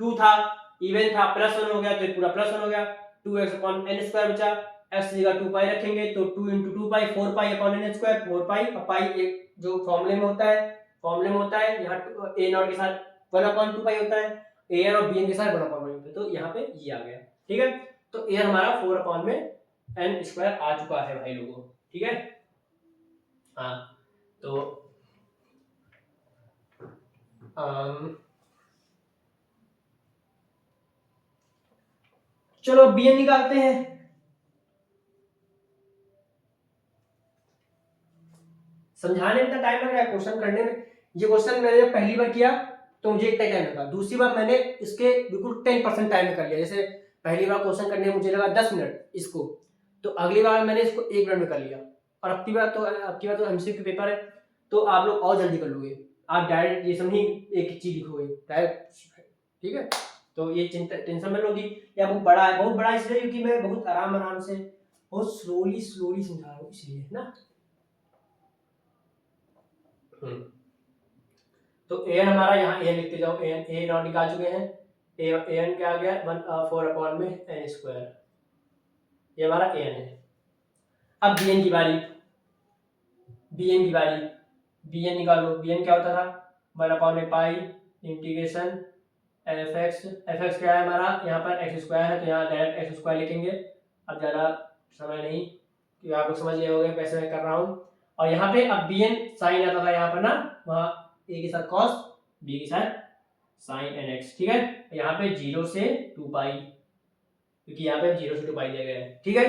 2 था, इवन था, +1 हो गया, तो पूरा +1 हो गया, 2x अपॉन एन स्क्वायर बचा, x की जगह 2 पाई रखेंगे, तो 2 इंटू 2 पाई, 4 पाई अपॉन एन स्क्वायर, 4 पाई, और पाई एक जो फॉर्मूले में होता है, यहाँ ए नॉट के साथ 1 अपॉन 2 पाई होता है, ए एन और बी एन के साथ 1 अपॉन पाई होता है, तो यहाँ पे ये आ गया, ठीक है। तो ए हमारा 4 अपॉन में एन स्क्वायर आ चुका है भाई लोगों, ठीक है। हाँ, तो चलो बी एन निकालते हैं। समझाने में टाइम लग रहा है, क्वेश्चन करने में, ये क्वेश्चन मैंने पहली बार किया तो मुझे इतना टाइम लगा, दूसरी बार मैंने इसके बिल्कुल 10% टाइम में कर लिया, जैसे पहली बार क्वेश्चन करने में मुझे लगा 10 मिनट इसको, तो अगली बार मैंने इसको 1 मिनट में कर लिया, और अब की बार तो एमसीक्यू पेपर है, तो आप लोग और जल्दी कर लोगे, आप डायरेक्ट ये समझी एक ही चीज लिखोगे डायरेक्ट, ठीक है। तो ये टेंशन में लोगी, या बहुत बड़ा इसलिए क्योंकि मैं बहुत आराम से बहुत स्लोली समझा रहा हूँ, इसलिए ना। तो एन हमारा यहाँ एन लिखते जाओ, एन ए नॉट निकाल चुके हैं, एन क्या आ गया 4 अपॉन में एन स्क्वायर, ये हमारा एन है। अब बी एन की बारी, बी एन निकालो, बी एन क्या होता था 1 अपॉन में पाई इंटीग्रेशन एफ एक्स क्या है हमारा, यहाँ पर एक्स स्क्वायर है, तो यहाँ डायरेक्ट एक्स स्क्वायर लिखेंगे, अब ज़्यादा समय नहीं, कि आप लोग समझ गए होंगे कैसे मैं कर रहा हूँ। और यहाँ पे अब बी एन साइन आता था यहाँ पर ना, वहाँ ए के साथ कॉस, बी के साथ साइन एन एक्स, ठीक है। यहाँ पे 0 से 2 पाई, क्योंकि यहाँ पे 0 से 2 पाई दिया गया है, ठीक है।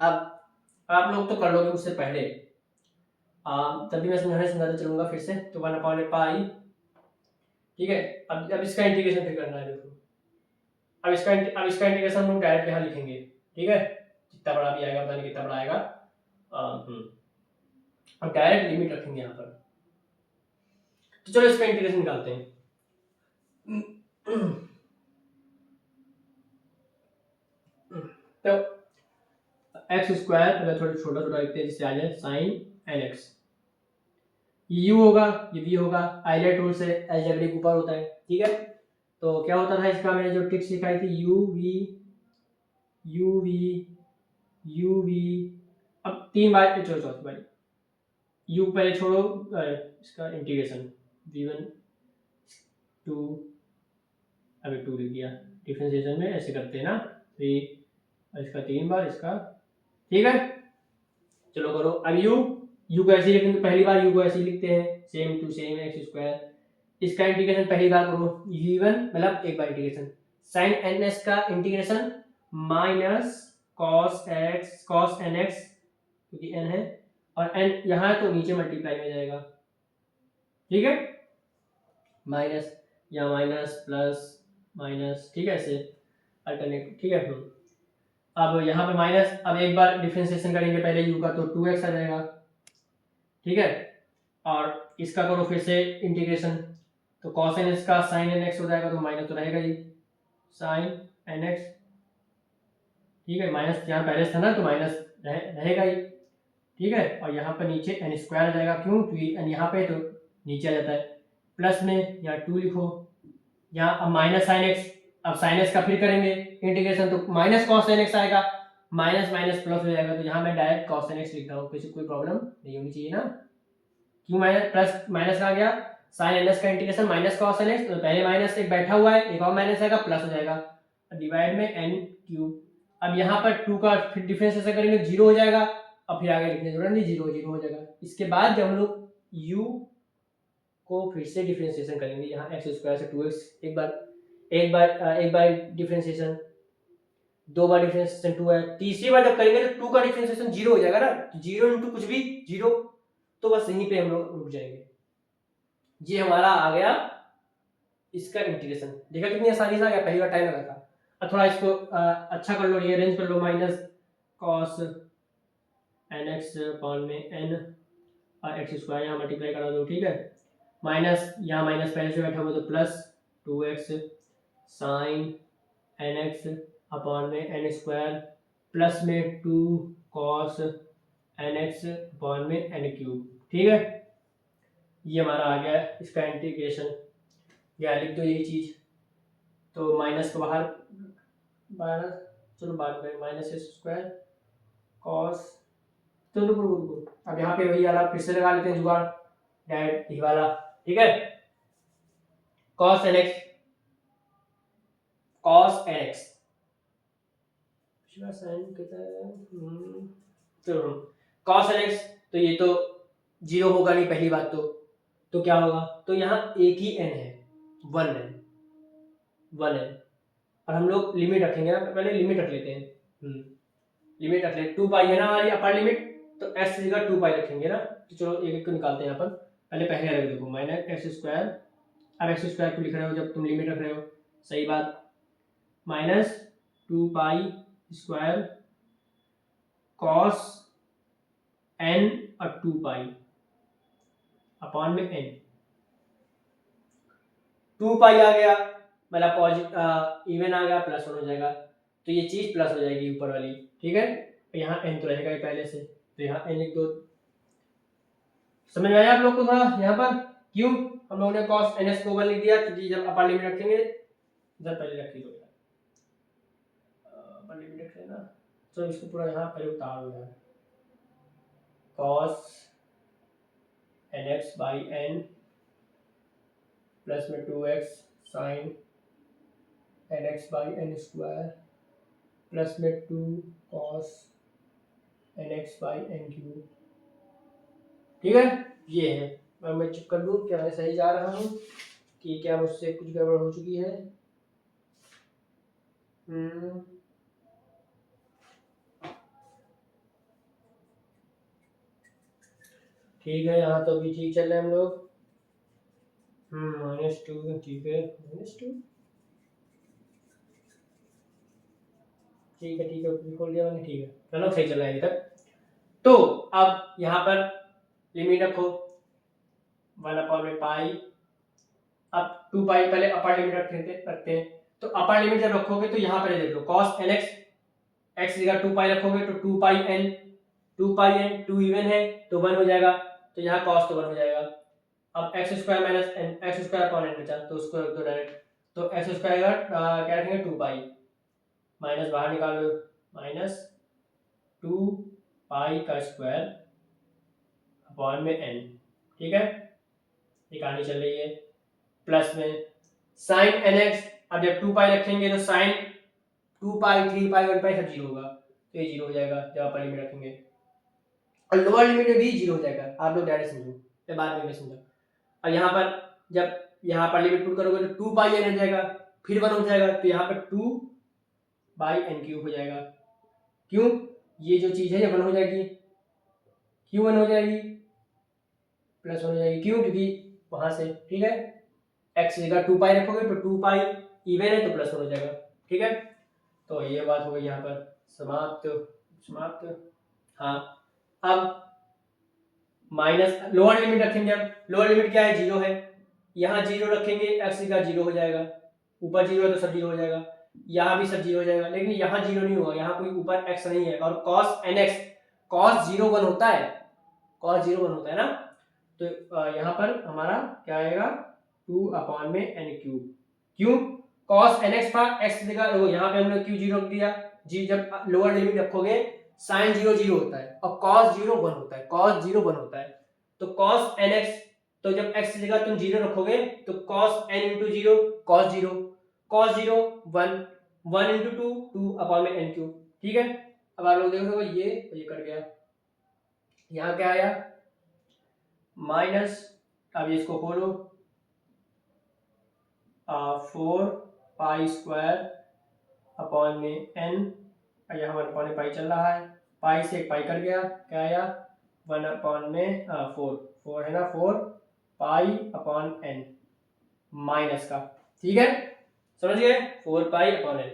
अब आप लोग तो कर लोगे उससे पहले, तभी मैं समझाते चलूंगा फिर से, तो 1 अपॉन पाई, ठीक है। अब इसका इंटीग्रेशन फिर करना है, देखो अब इसका इंटीग्रेशन हम लोग डायरेक्ट यहाँ लिखेंगे, ठीक है, जितना बड़ा भी आएगा पता नहीं कितना बड़ा आएगा, अब डायरेक्ट लिमिट रखेंगे यहाँ पर, तो चलो इसका इंटीग्रेशन निकालते हैं। तो एक्स स्क्वायर अगर थोड़ा छोटा लिखते हैं जिससे आ जाए साइन एन एक्स, यू होगा, ये भी होगा, आइलैंड रूल से अलजेब्रिक ऊपर होता है, ठीक है। तो क्या होता था इसका, मैंने जो ट्रिक्स सिखाई थी, यू वी, अब 3 बार चौथी बार यू पहले छोड़ो, इसका इंटीग्रेशन v1 2, अभी 2 लिख दिया, डिफरेंशिएशन में ऐसे करते हैं ना, 3 इसका 3 बार इसका, ठीक है। चलो करो, अब यू को ऐसे लिखेंगे, पहली बार यू को ऐसे लिखते हैं, same to same x square, इसका इंटीग्रेशन पहली बार करो v1 मतलब एक बार इंटीग्रेशन, साइन एन एस का इंटीग्रेशन माइनस cos nx क्योंकि n है और n यहाँ है तो नीचे मल्टीप्लाई में जाएगा, ठीक है, माइनस या माइनस प्लस माइनस, ठीक है, ऐसे अल्टरनेट, ठीक है। अब यहाँ पे माइनस, अब एक बार डिफरेंशिएशन करेंगे पहले u का तो 2x आ जाएगा, ठीक है, और इसका करो फिर से इंटीग्रेशन तो cos nx का sin nx हो जाएगा तो माइनस तो रहेगा ही sin nx, ठीक है, माइनस यहाँ पहले था ना तो माइनस रहेगा ही, ठीक है, और यहाँ पर नीचे n स्क्वायर आ जाएगा, क्यों, क्योंकि n यहाँ पे तो नीचे आ जाता है, प्लस में यहाँ 2 लिखो, यहाँ अब माइनस साइन एक्स, अब साइन एक्स का फिर करेंगे इंटीग्रेशन तो माइनस कॉस साइन एक्स आएगा, माइनस माइनस प्लस हो जाएगा, तो यहाँ मैं डायरेक्ट कॉस साइन एक्स लिख रहा हूँ, किसी कोई प्रॉब्लम नहीं होनी चाहिए ना, क्यों माइनस प्लस माइनस आ गया, साइन एन एक्स का integration minus cos N x, तो पहले माइनस एक बैठा हुआ है, एक और माइनस आएगा, प्लस हो जाएगा, डिवाइड में एन क्यूब, अब यहाँ पर 2 का फिर डिफरेंस ऐसा करेंगे 0 हो जाएगा, अब फिर आगे लिखने की जरूरत नहीं, 0 हो जाएगा। इसके बाद जब हम लोग u को फिर से डिफरेंशिएशन करेंगे, यहाँ एक्स स्क्वायर से 2x, एक बार डिफरेंशिएशन, 2 बार डिफरेंशिएशन 2 है, तीसरी बार जब करेंगे तो 2 का डिफरेंशिएशन 0 हो जाएगा ना, तो 0 इंटू कुछ भी 0, तो बस यहीं पे हम लोग रुक जाएंगे। ये हमारा आ गया इसका इंटीग्रेशन, देखा कितनी आसानी से आ गया, पहली बार टाइम लगा था। अब थोड़ा इसको अच्छा कर लो, रीअरेंज कर लो, minus cos N X power में एन और एक्स स्क्वायर यहाँ मल्टीप्लाई करा दो, ठीक है, माइनस यहाँ माइनस पहले से बैठा हुआ तो plus 2x sine N x upon में एन स्क्वायर प्लस में 2 कॉस एन एक्स अपॉन में एन क्यूब, ठीक है, ये हमारा आ गया इसका इंटीग्रेशन, या लिख दो यही चीज, तो माइनस को बाहर चलो बाहर में माइनस स्क्वायर कॉस, तो रुको अब यहाँ पे वही वाला फिर से लगा लेते हैं जुगाड़, डायरेक्ट ये वाला, ठीक है, cos nx चलो cos nx, तो ये तो 0 होगा नहीं पहली बात, तो क्या होगा, तो यहाँ एक ही n है, 1n, और हम लोग लिमिट रखेंगे ना, पहले लिमिट रख लेते हैं, लिमिट रख लेते 2 पाई है ना हमारी अपर लिमिट, तो x की जगह 2 पाई रखेंगे ना, तो चलो एक को निकालते हैं यहाँ पर, पहले रख देखो माइनस एक्स स्क्वायर, अब एक्स स्क्वायर को लिख रहे हो जब तुम लिमिट रख रहे हो, सही बात, minus 2 pi square cos n और 2 पाई अपॉन में n, 2 पाई आ गया मतलब पॉजिटिव इवन आ गया, प्लस 1 हो जाएगा, तो ये चीज प्लस हो जाएगी ऊपर वाली, ठीक है, यहाँ n तो रहेगा ही पहले से, तो यहाँ n लिख दो, समझ में आया आप लोग को थोड़ा, यहाँ पर क्यों हम लोगों ने cos ns को 1 लिख दिया, क्योंकि जब अपर लिमिट रखेंगे, इधर पहले रख लो अपर लिमिट रख लेना, तो इसको पूरा यहाँ पहले उतार दो यार, cos nx by n plus में 2x sine nx by n square plus में 2 cos nx by n cube, ठीक है, ये है, मैं चेक कर लूँ क्या मैं सही जा रहा हूँ कि क्या मुझसे कुछ गड़बड़ हो चुकी है, ठीक है, यहाँ तो भी ठीक चल रहे हैं हम लोग, -2, ठीक है, -2, ठीक है, खोल दिया मैंने, ठीक है, चलो सही चल रहा है अभी तक। तो अब यहाँ पर लिमिट रखो 1/पाई, अब 2 पाई पहले अपर लिमिट रखते हैं, तो अपर लिमिट जब रखोगे तो यहाँ पर देख लो cos nx, x जगह 2 पाई रखोगे तो 2 पाई n 2 इवन है तो 1 हो जाएगा, तो यहाँ cos तो 1 हो जाएगा, अब x square minus n, x square upon n बचा, तो उसको रख दो डायरेक्ट, तो एक्स स्क्वायर क्या रखेंगे 2 पाई, माइनस बाहर निकाल लो, माइनस 2 पाई का स्क्वायर अपॉन में n, ठीक है, ये कहानी चल रही है, प्लस में साइन nx, अब जब 2 पाई रखेंगे तो साइन 2 पाई 3 पाई 1 पाई सब 0 होगा, तो ये 0 हो जाएगा जब अपर लिमिट रखेंगे, और लोअर लिमिट में भी 0 हो जाएगा, आप लोग डायरेक्ट समझो, मैं बाद में समझा, और यहाँ पर जब यहाँ पर लिमिट पुट करोगे तो 2 पाई n हो जाएगा, फिर 1 हो जाएगा, तो यहाँ पर 2 बाई n क्यूब हो जाएगा, क्यों? ये जो चीज़ है ये 1 हो जाएगी। क्यों 1 हो जाएगी? प्लस 1 हो जाएगी। क्यों? क्योंकि वहाँ से, ठीक है, एक्स जगह 2 पाई रखोगे तो 2 पाई इवन है तो +1 हो जाएगा। ठीक है, तो ये बात हो गई यहाँ पर समाप्त। समाप्त। हाँ, अब माइनस लोअर लिमिट रखेंगे। अब लोअर लिमिट क्या है? 0 है। यहाँ 0 रखेंगे, एक्स जगह 0 हो जाएगा। ऊपर 0 है तो सब 0 हो जाएगा। यहाँ भी सब 0 हो जाएगा, लेकिन यहाँ 0 नहीं होगा, यहाँ कोई ऊपर x नहीं है। और cos nx, cos 0 1 होता है, cos 0 1 होता है ना। तो यहाँ पर हमारा क्या आएगा? 2/n³। क्यों? cos nx था, x जगह यहाँ पे हमने q0 रख दिया। जी, जब लोअर लिमिट रखोगे sin 0 0 होता है और cos 0 1 होता है। cos 0 1 होता है, तो cos nx, तो जब x की जगह तुम 0 रखोगे तो cos n into 0 cos 0, cos 0 1, 1 into 2 2/n³। ठीक है, अब आप लोग देखो ये कट गया। यहाँ क्या आया? माइनस, अब इसको खोलो, 4 पाई स्क्वायर अपॉन में n, यहाँ हमारे अपॉन पाई चल रहा है, पाई से एक पाई कट गया, क्या आया? 1/4, 4 है ना, 4 पाई अपॉन n माइनस का। ठीक है, समझ गए? 4 पाई अपॉन n,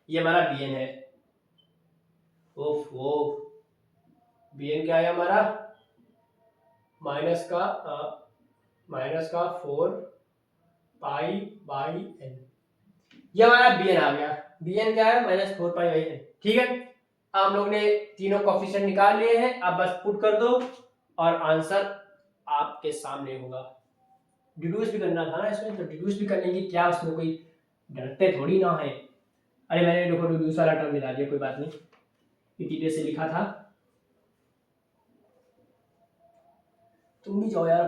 ये हमारा bn है। ओफो, bn क्या है हमारा? माइनस का 4 पाई बाई n, ये हमारा bn आ गया। bn क्या है? -4 पाई बाई n। ठीक है, हम लोग ने तीनों कोफिशिएंट निकाल लिए हैं। अब बस पुट कर दो और आंसर आपके सामने होगा। डिड्यूस भी करना था ना इसमें, तो डिड्यूस भी करने की क्या, उसमें कोई डरते थोड़ी ना है। अरे मैंने देखो डिड्यूस वाला टर्म मिला दिया, कोई बात नहीं, इटीने से लिखा था। तुम भी जाओ यार,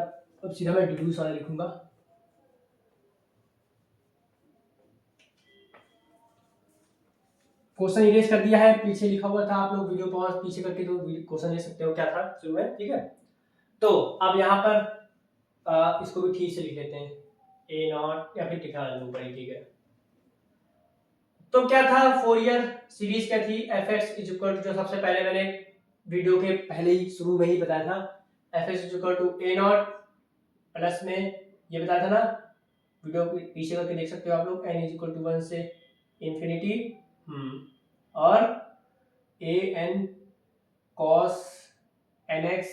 अब सीधा मैं डिड्यूस वाला लिखूंगा। क्वेश्चन इरेज कर दिया है, पीछे लिखा हुआ था, आप लोग वीडियो पॉज पीछे करके तो क्वेश्चन ले सकते हो क्या था शुरू में। ठीक है, तो अब यहाँ पर इसको भी ठीक से लिख लेते हैं, a0 या फिर लिखा ऊपर ही। ठीक है, तो क्या था? फोरियर सीरीज क्या थी? fx इज इक्वल टू, जो सबसे पहले मैंने वीडियो के पहले ही शुरू में ही बताया था, fx is equal to a0 plus में, ये बताया था ना, वीडियो पीछे करके देख सकते हो आप लोग, n इज इक्वल टू 1 से इंफिनिटी, और an cos nx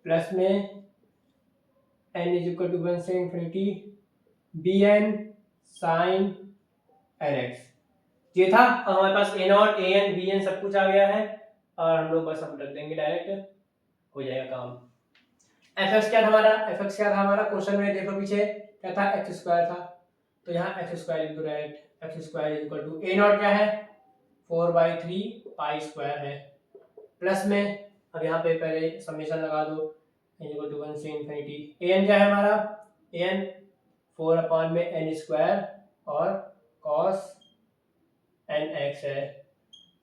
प्लस में n इज इक्वल टू 1 से इंफिनिटी bn sin nx। ये था, हमारे पास a0 an bn सब कुछ आ गया है, और हम लोग बस हम रख देंगे, डायरेक्ट हो जाएगा काम। fx क्या था हमारा? fx क्या था हमारा? क्वेश्चन में देखो पीछे क्या था? x² था, तो यहाँ x² लिख दो direct. x² is equal to a0 क्या है? 4/3 पाई स्क्वायर है, प्लस में, अब यहाँ पे पहले समेशन लगा दो, n इक्वल टू 1 से इंफिनिटी। an क्या है हमारा? an 4 में n² और cos nx है,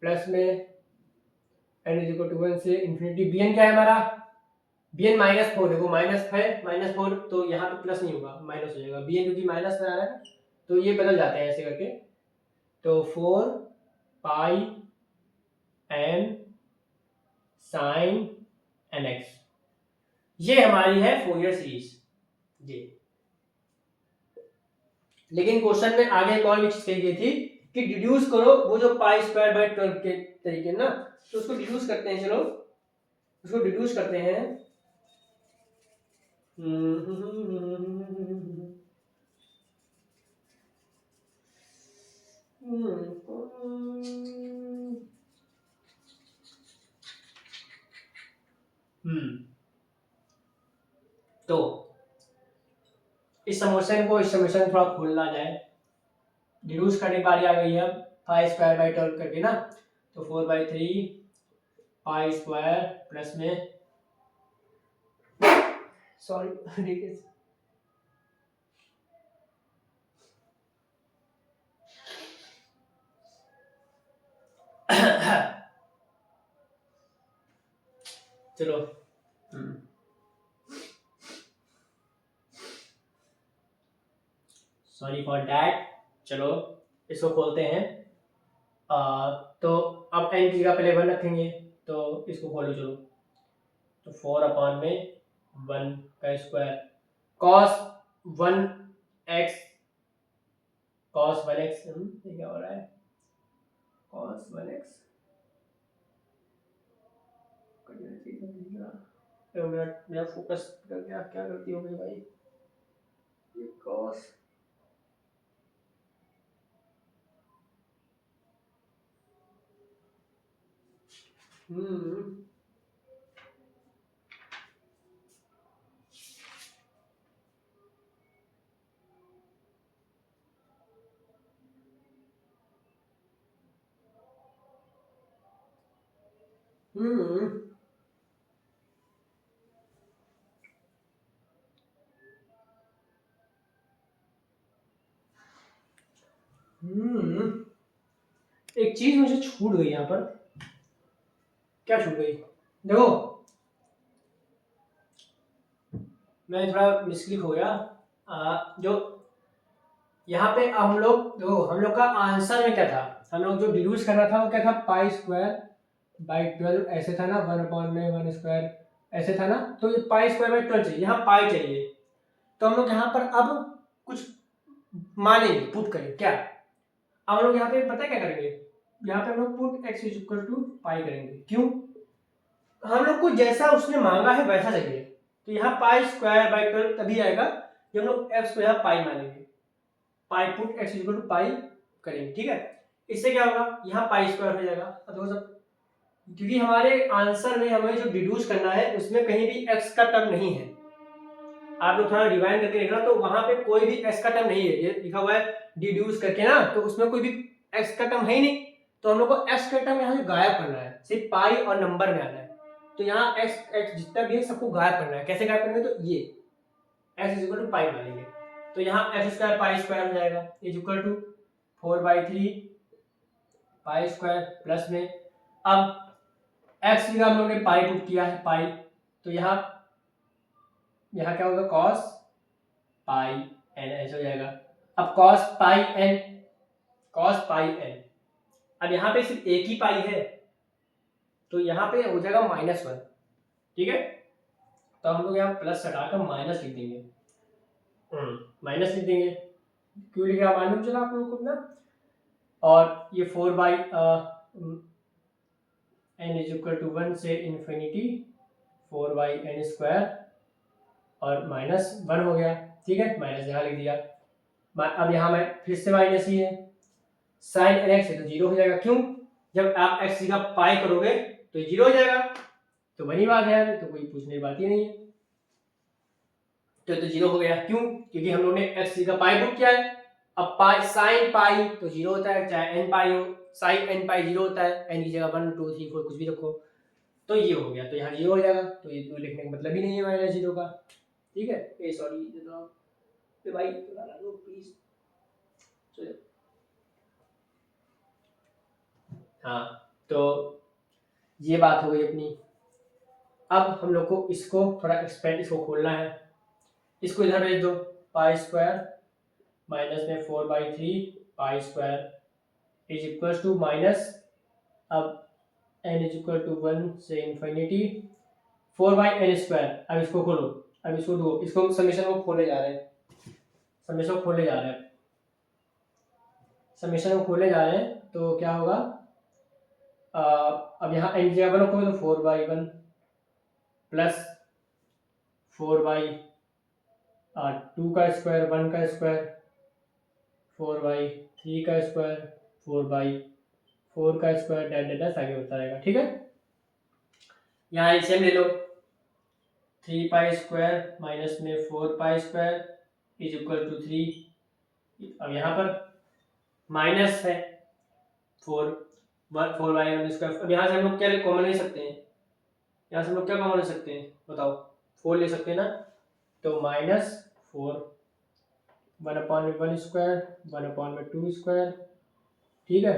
प्लस में n इज इक्वल टू 1 से इंफिनिटी। bn क्या है हमारा? bn -4, देखो माइनस है, -4, तो यहाँ पे प्लस नहीं होगा, माइनस हो जाएगा। bn क्योंकि माइनस में आ रहा है, तो ये बदल जाते हैं ऐसे करके, तो 4 पाई n sin nx, ये हमारी है फोरियर सीरीज जी। लेकिन क्वेश्चन में आगे एक और भी चीज कही गई थी कि डिड्यूस करो, वो जो π² के तरीके ना, तो उसको डिड्यूस करते हैं। चलो उसको डिड्यूस करते हैं। तो इस समेशन थोड़ा खोलना जाए, डिड्यूस करने की बारी आ गई है। π² करके ना, तो 4/3 π² प्लस में, सॉरी देखिए, चलो सॉरी फॉर दैट। चलो इसको खोलते हैं तो अब एन की जगह पहले 1 रखेंगे, तो इसको खोलो चलो, तो 4/1 का square cos 1x, cos 1x, ये क्या हो रहा है, कॉस 1x मेरा फोकस कर गया, क्या गलती हो गई भाई, ये कॉस हम्म हम्म हम्म एक चीज मुझे छूट गई यहाँ पर, क्या छूट गई, देखो मैं थोड़ा मिस्क्लिक हो गया। जो यहाँ पे हम लोग, देखो हम लोग का आंसर में क्या था, हम लोग जो डिड्यूस करना था वो क्या था, पाई स्क्वायर बाई 12 ऐसे था ना, 1/1 ऐसे था ना, तो ये पाई स्क्वायर बाई 12 चाहिए, यहाँ पाई चाहिए, तो हम लोग यहाँ पर अब कुछ मानेंगे, पुट करें क्या, अब हम लोग यहाँ पे पता है क्या करेंगे, यहाँ पे हम लोग put x is equal to pi करेंगे, क्यों, हम लोग को जैसा उसने मांगा है वैसा चाहिए, तो यहाँ पाई स्क्वायर बाई 12 तभी आएगा जब हम लोग x को यहाँ पाई मानेंगे, pi put x is equal to pi करेंगे, ठीक है, इससे क्या होगा, यहाँ पाई स्क्वायर हो जाएगा, अब देखो सब, क्योंकि हमारे आंसर में हमें जो डिड्यूस करना है उसमें कहीं भी x का टर्म नहीं है, आप लोग थोड़ा रिवाइंड करके देखना, तो वहां पे कोई भी x का टर्म नहीं है, ये लिखा हुआ है डिड्यूस करके ना, तो उसमें कोई भी x का टर्म है ही नहीं, तो हम लोग को x का टर्म यहाँ से गायब करना है, सिर्फ पाई और नंबर में आना है, तो यहाँ x जितना भी है सबको गायब करना है, कैसे गायब करेंगे, तो ये x is equal to pi मानेंगे, तो यहाँ x स्क्वायर पाई स्क्वायर हो जाएगा is equal to 4/3 pi square plus में, अब x की जगह हम लोग ने पाई पुट किया है पाई, तो यहाँ क्या होगा, cos पाई n ऐसे हो जाएगा, अब cos पाई n, अब यहाँ पे सिर्फ एक ही पाई है, तो यहाँ पे हो जाएगा -1, ठीक है, तो हम लोग यहाँ प्लस हटाकर माइनस लिख देंगे, माइनस लिख देंगे, क्यों लिखा मालूम चला आप लोगों को ना, और ये 4/n=1 से इन्फिनिटी 4/n² और -1 हो गया, ठीक है, माइनस यहाँ लिख दिया, अब यहाँ मैं फिर से माइनस ही है, साइन nx है तो 0 हो जाएगा, क्यों, जब आप x की जगह पाई करोगे तो 0 हो जाएगा, तो वही बात है, तो कोई पूछने की बात ही नहीं है, तो 0 हो गया, क्यों, क्योंकि हम लोगों ने x की जगह पाई पुट किया है, अब पाई साइन पाई तो 0 होता है, चाहे n पाई हो, साइन n पाई 0 होता है, n की जगह 1 2 3 4 कुछ भी रखो, तो ये हो गया, तो यहाँ 0 हो जाएगा, तो ये तो लिखने का मतलब ही नहीं है -0 का, ठीक है, ए सॉरी भाई प्लीज, चलो हाँ, तो ये बात हो गई अपनी, अब हम लोग को इसको थोड़ा एक्सपेंड, इसको खोलना है, इसको इधर भेज दो, पाई स्क्वायर माइनस में 4/3 pi square is equal to minus, अब n इज इक्वल टू 1 से इन्फिनिटी 4/n², अब इसको खोलो, अब इसको दो, इसको समीशन को खोले जा रहे हैं, समीशन को खोले जा रहे हैं, समीशन को खोले जा रहे हैं, तो क्या होगा, अब यहाँ n की जगह रखोगे तो 4/1 प्लस 4/2 का स्क्वायर 1 का स्क्वायर 4/3 का स्क्वायर 4/4 का स्क्वायर डैट डैट आगे होता रहेगा, ठीक है, यहाँ एलसीएम ले लो, 3 पाई स्क्वायर माइनस में 4 pi square is equal to 3, अब यहाँ पर माइनस है 4/1 स्क्वायर, अब यहाँ से हम लोग क्या कॉमन ले सकते हैं, यहाँ से हम लोग क्या कॉमन ले सकते हैं बताओ, 4 ले सकते हैं ना, तो -4 1/1 स्क्वायर 1/2 स्क्वायर, ठीक है,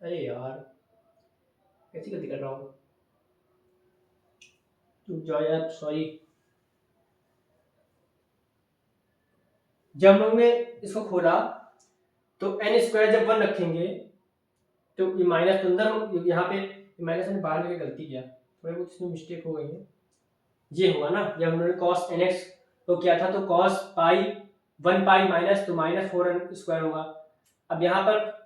अरे यार कैसी गलती कर रहा हूँ, चुप जाओ यार, सॉरी, जब हमने इसको खोला तो एन स्क्वायर जब 1 रखेंगे तो ये माइनस तो अंदर, यहाँ पे माइनस हमने बाहर लेके गलती किया, थोड़ी बहुत इसमें मिस्टेक हो गई है। ये होगा ना, जब हमने कॉस एन एक्स तो किया था, तो कॉस पाई 1 पाई माइनस, तो माइनस 4 स्क्वायर होगा। अब यहाँ पर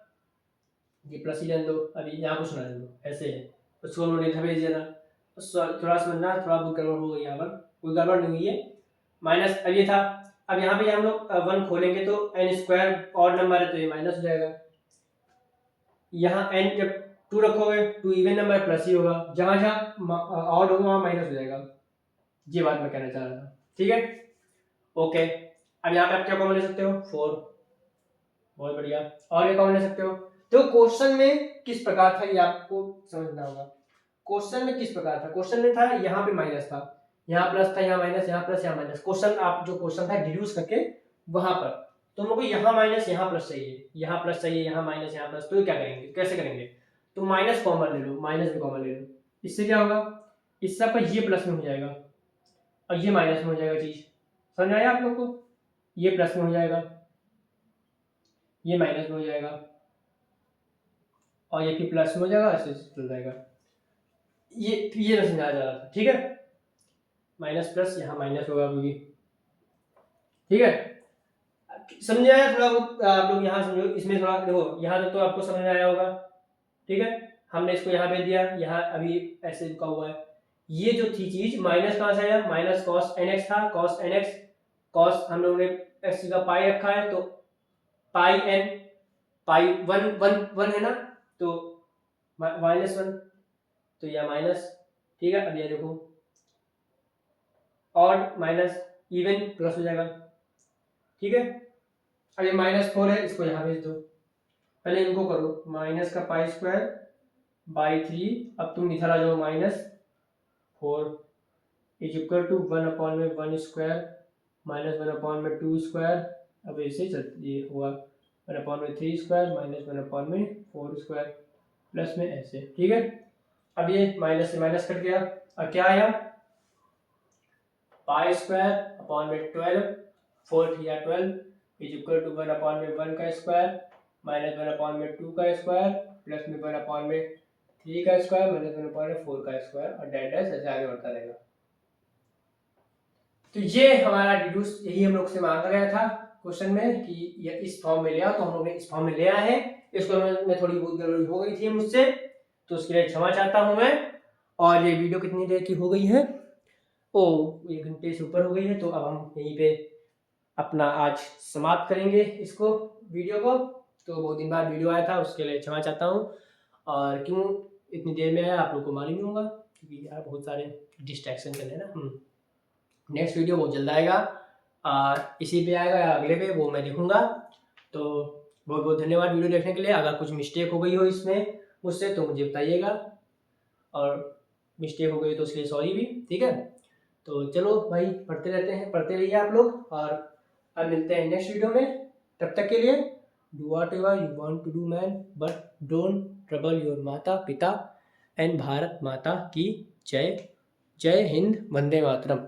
ये प्लस ही रहने दो, अभी यहाँ कुछ ना रहने दो, ऐसे है, उसको हमने इधर भेज देना। थोड़ा समझना, थोड़ा बहुत गड़बड़ हो गई, यहाँ पर कोई गड़बड़ नहीं हुई है। माइनस अब ये था, अब यहाँ पे हम लोग 1 खोलेंगे तो एन स्क्वायर ऑड नंबर है तो ये माइनस हो जाएगा। यहाँ एन जब 2 रखोगे 2 इवन नंबर प्लस ही होगा, जहाँ जहाँ ऑड होगा वहाँ माइनस हो जाएगा। ये बात मैं कहना चाह रहा था, ठीक है, ओके। अब यहाँ पे आप क्या कॉमन ले सकते हो, 4, बहुत बढ़िया। और ये कॉमन ले सकते हो। तो क्वेश्चन में किस प्रकार था ये आपको समझना होगा। क्वेश्चन में किस प्रकार था, क्वेश्चन में था यहाँ पे माइनस था, यहाँ प्लस था, यहाँ माइनस, यहाँ प्लस, यहाँ माइनस। क्वेश्चन आप जो क्वेश्चन था डिड्यूस करके वहां पर, तो हम लोग को यहाँ माइनस यहाँ प्लस चाहिए, यहाँ प्लस चाहिए, यहाँ माइनस यहाँ प्लस, तो क्या करेंगे, कैसे करेंगे, तो माइनस कॉमन ले लो, माइनस भी कॉमन ले लो। इससे क्या होगा, इससे आपका ये प्लस में हो जाएगा और ये माइनस में हो जाएगा। चीज समझ आया आप लोग को, ये प्लस में हो जाएगा, ये माइनस में हो जाएगा और ये फिर प्लस में हो जाएगा, ऐसे चल जाएगा। ये ना समझाया जा रहा था, ठीक है, माइनस प्लस यहाँ माइनस होगा क्योंकि, ठीक है, समझ आया थोड़ा बहुत आप लोग यहाँ समझो, इसमें थोड़ा देखो, यहाँ तक तो आपको समझ में आया होगा, ठीक है। हमने इसको यहाँ भेज दिया, यहाँ अभी ऐसे रुका हुआ है। ये जो थी चीज माइनस कहाँ से आया, माइनस कॉस एन एक्स था, कॉस एन एक्स, कॉस हम लोगों ने एक्स का पाई रखा है तो पाई एन, पाई 1 है ना, तो -1 तो यह माइनस, ठीक है। अब ये देखो ऑड माइनस इवन प्लस हो जाएगा, ठीक है। अब ये -4 है, इसको यहाँ भेज दो, पहले इनको करो, माइनस का पाई स्क्वायर बाई 3, अब तुम इधर आ जाओ, -4 इज इक्वल टू 1/1 स्क्वायर माइनस 1/2 स्क्वायर। अब ऐसे ये हुआ 1/3 स्क्वायर माइनस 1/4 स्क्वायर प्लस में ऐसे, ठीक है। अब ये माइनस से माइनस कट गया, अब क्या आया, पाई स्क्वायर अपॉन में 12, 4 या 12 इज इक्वल टू 1/1 का स्क्वायर माइनस 1/2 का स्क्वायर प्लस में 1/3 का स्क्वायर माइनस 1/4 का स्क्वायर और डैश डैश ऐसे आगे बढ़ता रहेगा। तो ये हमारा डिड्यूस, यही हम लोग से मांगा गया था क्वेश्चन में कि ये इस फॉर्म में ले आओ, तो हम लोग ने इस फॉर्म में ले आए हैं। इसको में थोड़ी बहुत गड़बड़ी हो गई थी मुझसे, तो उसके लिए क्षमा चाहता हूं मैं। और ये वीडियो कितनी देर की हो गई है, ओ 1 घंटे से ऊपर हो गई है, तो अब हम यहीं पे अपना आज समाप्त करेंगे इसको, वीडियो को। तो बहुत दिन बाद वीडियो आया था, उसके लिए क्षमा चाहता हूँ। और क्यों इतनी देर में आया आप लोग को मालूम ही होगा, क्योंकि यार बहुत सारे डिस्ट्रैक्शन चल रहे हैं ना। नेक्स्ट वीडियो बहुत जल्द आएगा, इसी पे आएगा या अगले पे, वो मैं देखूंगा। तो बहुत बहुत धन्यवाद वीडियो देखने के लिए। अगर कुछ मिस्टेक हो गई हो इसमें मुझसे तो मुझे बताइएगा, और मिस्टेक हो गई तो उसके लिए सॉरी भी, ठीक है। तो चलो भाई, पढ़ते रहते हैं, पढ़ते रहिए आप लोग, और अब मिलते हैं नेक्स्ट वीडियो में। तब तक के लिए do whatever you want to do man, but don't trouble your माता पिता, एंड भारत माता की जय। जय हिंद, वंदे मातरम।